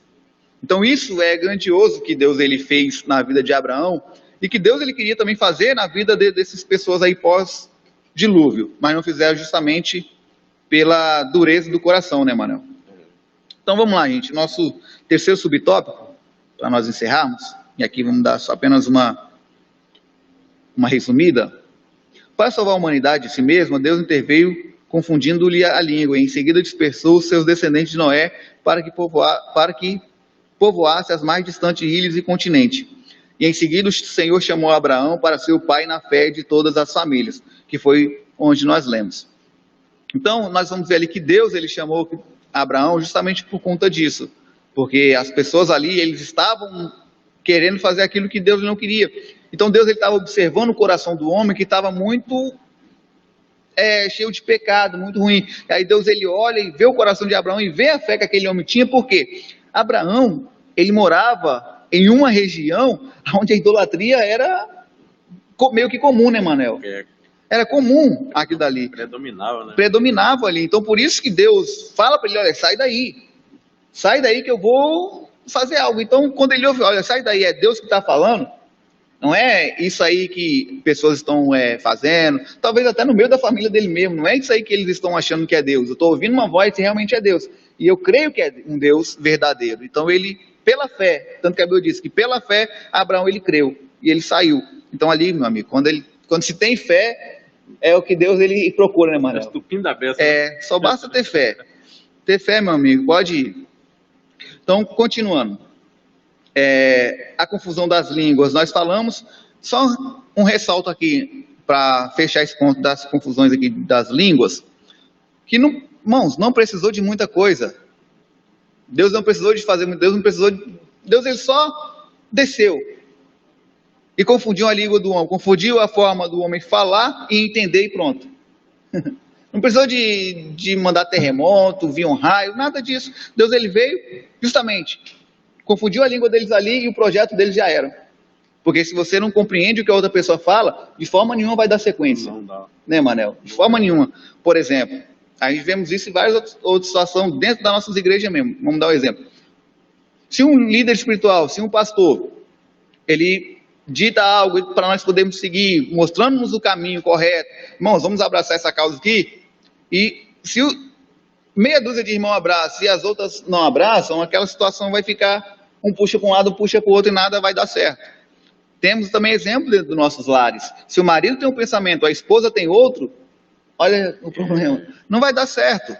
Então, isso é grandioso que Deus ele fez na vida de Abraão, e que Deus ele queria também fazer na vida dessas pessoas aí pós-dilúvio, mas não fizeram justamente pela dureza do coração, né, Manuel? Então vamos lá, gente, nosso terceiro subtópico, para nós encerrarmos, e aqui vamos dar só apenas uma resumida. Para salvar a humanidade de si mesma, Deus interveio confundindo-lhe a língua, e em seguida dispersou os seus descendentes de Noé para que povoasse as mais distantes ilhas e continente. E em seguida o Senhor chamou Abraão para ser o pai na fé de todas as famílias, que foi onde nós lemos. Então nós vamos ver ali que Deus ele chamou Abraão justamente por conta disso, porque as pessoas ali, eles estavam querendo fazer aquilo que Deus não queria. Então Deus ele estava observando o coração do homem que estava muito cheio de pecado, muito ruim. E aí Deus ele olha e vê o coração de Abraão e vê a fé que aquele homem tinha, porque Abraão, ele morava em uma região onde a idolatria era meio que comum, né, Manel? Era comum aquilo dali. Predominava, né? Predominava ali. Então, por isso que Deus fala para ele: olha, sai daí que eu vou fazer algo. Então, quando ele ouve: olha, sai daí, é Deus que está falando, não é isso aí que pessoas estão fazendo, talvez até no meio da família dele mesmo, não é isso aí que eles estão achando que é Deus. Eu estou ouvindo uma voz e realmente é Deus. E eu creio que é um Deus verdadeiro. Então, ele, pela fé, tanto que a Bíblia diz que pela fé, Abraão ele creu e ele saiu. Então, ali, meu amigo, quando se tem fé, é o que Deus ele procura, né, Manuel? Só basta ter fé. Ter fé, meu amigo, pode ir. Então, continuando. a confusão das línguas, nós falamos, só um ressalto aqui, para fechar esse ponto das confusões aqui das línguas, que, irmãos, não precisou de muita coisa. Deus não precisou de fazer, Deus ele só desceu e confundiu a língua do homem, confundiu a forma do homem falar e entender e pronto. Não precisou de mandar terremoto, vir um raio, nada disso. Deus ele veio justamente, confundiu a língua deles ali e o projeto deles já era. Porque se você não compreende o que a outra pessoa fala, de forma nenhuma vai dar sequência. Não dá. Né, Manel? De forma nenhuma. Por exemplo, a gente vemos isso em várias outras situações dentro das nossas igrejas mesmo. Vamos dar um exemplo. Se um líder espiritual, se um pastor, ele dita algo para nós podermos seguir, mostrando-nos o caminho correto, irmãos, vamos abraçar essa causa aqui, e se meia dúzia de irmãos abraçam e as outras não abraçam, aquela situação vai ficar, um puxa para um lado, puxa para o outro e nada vai dar certo. Temos também exemplo dentro dos nossos lares. Se o marido tem um pensamento, a esposa tem outro, olha o problema, não vai dar certo.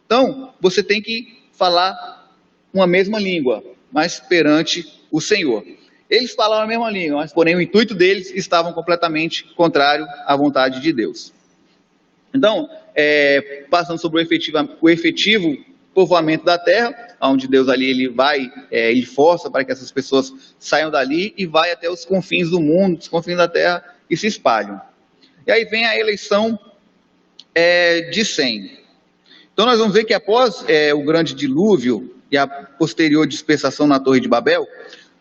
Então, você tem que falar uma mesma língua, mas perante o Senhor. Eles falavam a mesma língua, mas porém o intuito deles estava completamente contrário à vontade de Deus. Então, passando sobre o efetivo povoamento da terra, onde Deus ali ele força para que essas pessoas saiam dali e vai até os confins do mundo, os confins da terra e se espalham. E aí vem a eleição de Sem. Então nós vamos ver que após o grande dilúvio e a posterior dispersação na Torre de Babel,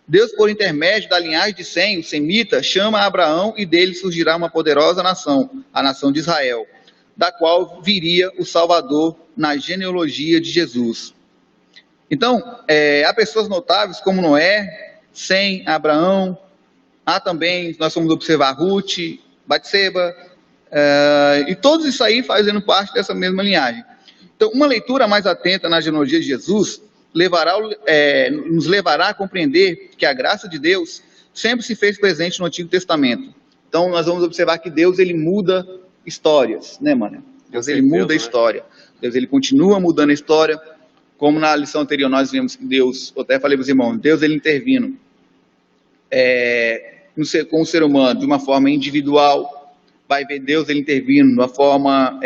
Deus, por intermédio da linhagem de Sem, o semita, chama Abraão e dele surgirá uma poderosa nação, a nação de Israel, da qual viria o Salvador na genealogia de Jesus. Então, há pessoas notáveis como Noé, Sem, Abraão, há também, nós vamos observar Ruth, Batseba, e todos isso aí fazendo parte dessa mesma linhagem. Então, uma leitura mais atenta na genealogia de Jesus nos levará a compreender que a graça de Deus sempre se fez presente no Antigo Testamento. Então, nós vamos observar que Deus ele muda histórias, né, mano? Deus ele muda a história. Deus ele continua mudando a história. Como na lição anterior nós vimos que Deus, eu até falei para os irmãos, Deus ele intervindo com o ser humano de uma forma individual, vai ver Deus ele intervindo de uma forma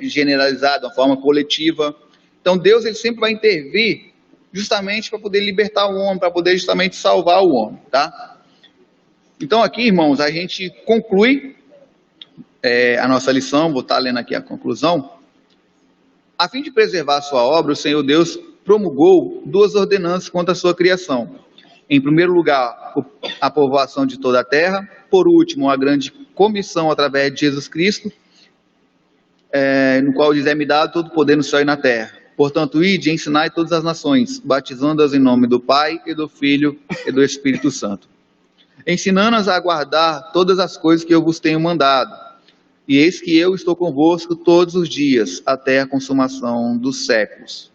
generalizada, de uma forma coletiva. Então Deus ele sempre vai intervir justamente para poder libertar o homem, para poder justamente salvar o homem, tá? Então aqui, irmãos, a gente conclui a nossa lição, vou estar lendo aqui a conclusão. A fim de preservar a sua obra, o Senhor Deus promulgou duas ordenanças contra a sua criação. Em primeiro lugar, a povoação de toda a terra. Por último, a grande comissão através de Jesus Cristo, no qual diz, é-me dado todo o poder no céu e na terra. Portanto, ide e ensinai todas as nações, batizando-as em nome do Pai, e do Filho, e do Espírito Santo. Ensinando-as a guardar todas as coisas que eu vos tenho mandado. E eis que eu estou convosco todos os dias, até a consumação dos séculos.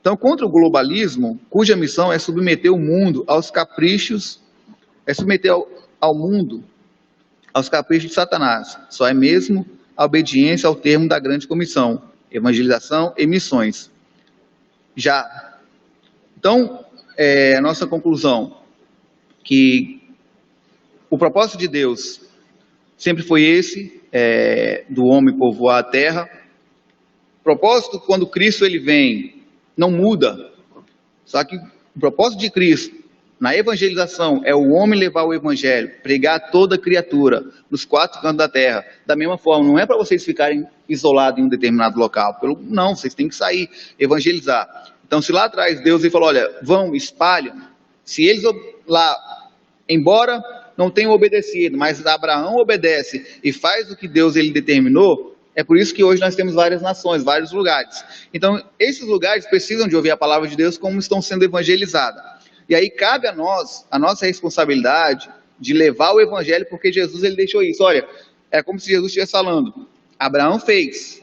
Então, contra o globalismo, cuja missão é submeter o mundo aos caprichos, submeter ao mundo aos caprichos de Satanás. Só é mesmo a obediência ao termo da grande comissão, evangelização e missões. Então, a nossa conclusão, que o propósito de Deus sempre foi esse, do homem povoar a terra. O propósito, quando Cristo ele vem, não muda. Só que o propósito de Cristo, na evangelização, é o homem levar o evangelho, pregar a toda criatura, nos quatro cantos da terra. Da mesma forma, não é para vocês ficarem isolados em um determinado local. Não, vocês têm que sair, evangelizar. Então, se lá atrás Deus ele falou, olha, vão, espalham. Se eles lá, embora não tenham obedecido, mas Abraão obedece e faz o que Deus ele determinou, é por isso que hoje nós temos várias nações, vários lugares. Então, esses lugares precisam de ouvir a palavra de Deus como estão sendo evangelizadas. E aí cabe a nós, a nossa responsabilidade de levar o evangelho, porque Jesus ele deixou isso. Olha, é como se Jesus estivesse falando, Abraão fez,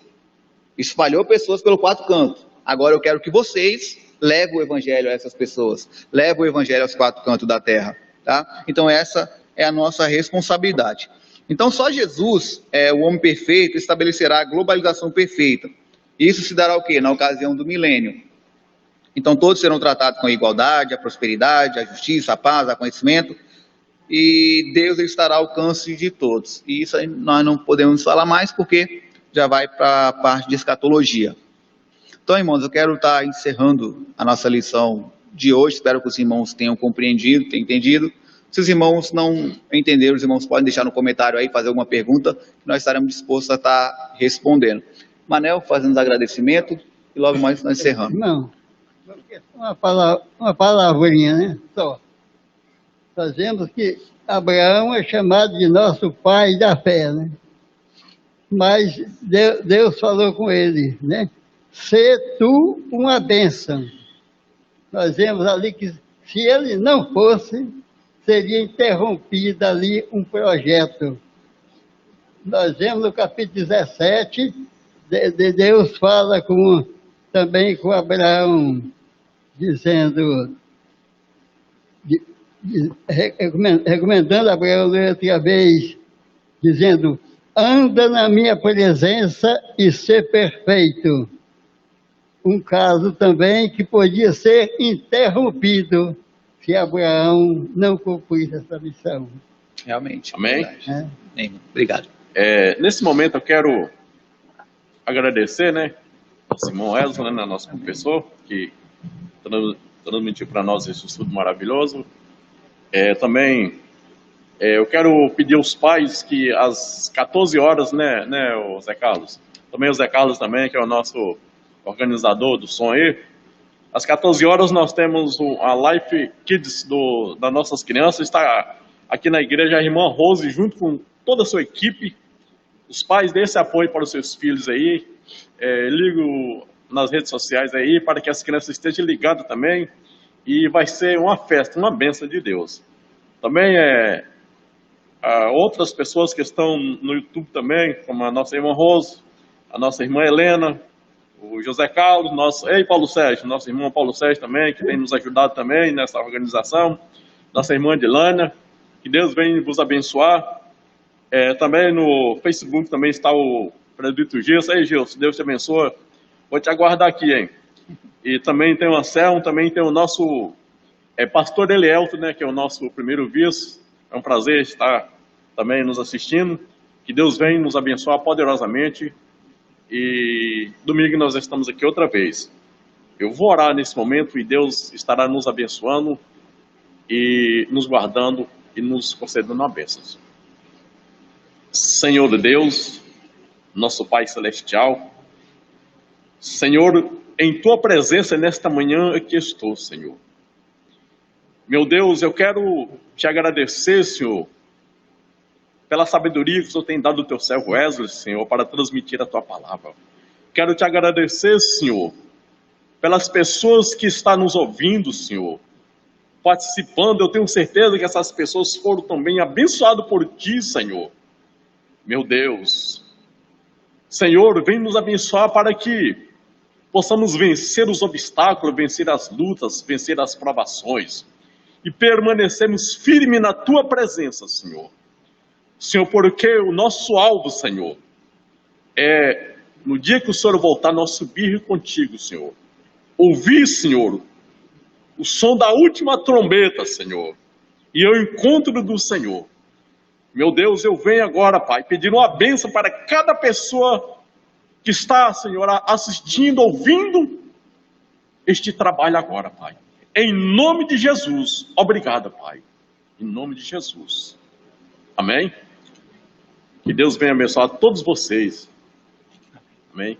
espalhou pessoas pelo quatro cantos. Agora eu quero que vocês levem o evangelho a essas pessoas, levem o evangelho aos quatro cantos da terra. Tá? Então essa é a nossa responsabilidade. Então só Jesus, o homem perfeito, estabelecerá a globalização perfeita. Isso se dará o quê? Na ocasião do milênio. Então todos serão tratados com a igualdade, a prosperidade, a justiça, a paz, o conhecimento, e Deus estará ao alcance de todos. E isso aí nós não podemos falar mais, porque já vai para a parte de escatologia. Então, irmãos, eu quero estar encerrando a nossa lição de hoje. Espero que os irmãos tenham compreendido, tenham entendido. Se os irmãos não entenderam, os irmãos podem deixar no comentário aí, fazer alguma pergunta, que nós estaremos dispostos a estar respondendo. Manel, fazendo os agradecimentos, e logo mais nós encerramos. Não, uma palavrinha, né? Só. Fazemos que Abraão é chamado de nosso pai da fé, né? Mas Deus falou com ele, né? Sê tu uma bênção. Nós vemos ali que se ele não fosse, seria interrompido ali um projeto. Nós vemos no capítulo 17, Deus fala também com Abraão, dizendo, recomendando a Abraão outra vez, dizendo, anda na minha presença e ser perfeito. Um caso também que podia ser interrompido se Abraão não cumprisse essa missão. Realmente. Amém? Obrigado. Nesse momento eu quero agradecer, né, ao Simão Wesley, né, nosso professor, que transmitiu para nós esse estudo maravilhoso. Também eu quero pedir aos pais que às 14 horas, né, o Zé Carlos, também o Zé Carlos também, que é o nosso organizador do som aí, às 14 horas nós temos a Life Kids das nossas crianças, está aqui na igreja a irmã Rose, junto com toda a sua equipe. Os pais dêem esse apoio para os seus filhos aí, ligo nas redes sociais aí, para que as crianças estejam ligadas também, e vai ser uma festa, uma bênção de Deus. Também outras pessoas que estão no YouTube também, como a nossa irmã Rose, a nossa irmã Helena, o José Carlos, nosso Paulo Sérgio, nosso irmão Paulo Sérgio também, que tem nos ajudado também nessa organização, nossa irmã Dilânia, que Deus venha vos abençoar. Também no Facebook também está o Presbítero Gilson. Aí, Gilson, Deus te abençoe. Vou te aguardar aqui, hein? E também tem o Anselmo, também tem o nosso pastor Elielto, né, que é o nosso primeiro vice. É um prazer estar também nos assistindo. Que Deus venha nos abençoar poderosamente. E domingo nós estamos aqui outra vez. Eu vou orar nesse momento e Deus estará nos abençoando e nos guardando e nos concedendo a bênção. Senhor Deus, nosso Pai Celestial, Senhor, em Tua presença nesta manhã aqui estou, Senhor. Meu Deus, eu quero te agradecer, Senhor, pela sabedoria que o Senhor tem dado ao Teu servo Wesley, Senhor, para transmitir a Tua palavra. Quero te agradecer, Senhor, pelas pessoas que estão nos ouvindo, Senhor, participando. Eu tenho certeza que essas pessoas foram também abençoadas por Ti, Senhor. Meu Deus, Senhor, vem nos abençoar para que possamos vencer os obstáculos, vencer as lutas, vencer as provações e permanecermos firmes na Tua presença, Senhor. Senhor, porque o nosso alvo, Senhor, no dia que o Senhor voltar, nós subir contigo, Senhor. Ouvir, Senhor, o som da última trombeta, Senhor, e ao encontro do Senhor. Meu Deus, eu venho agora, Pai, pedir uma bênção para cada pessoa que está, Senhor, assistindo, ouvindo este trabalho agora, Pai. Em nome de Jesus, obrigado, Pai. Em nome de Jesus. Amém? Que Deus venha abençoar todos vocês. Amém?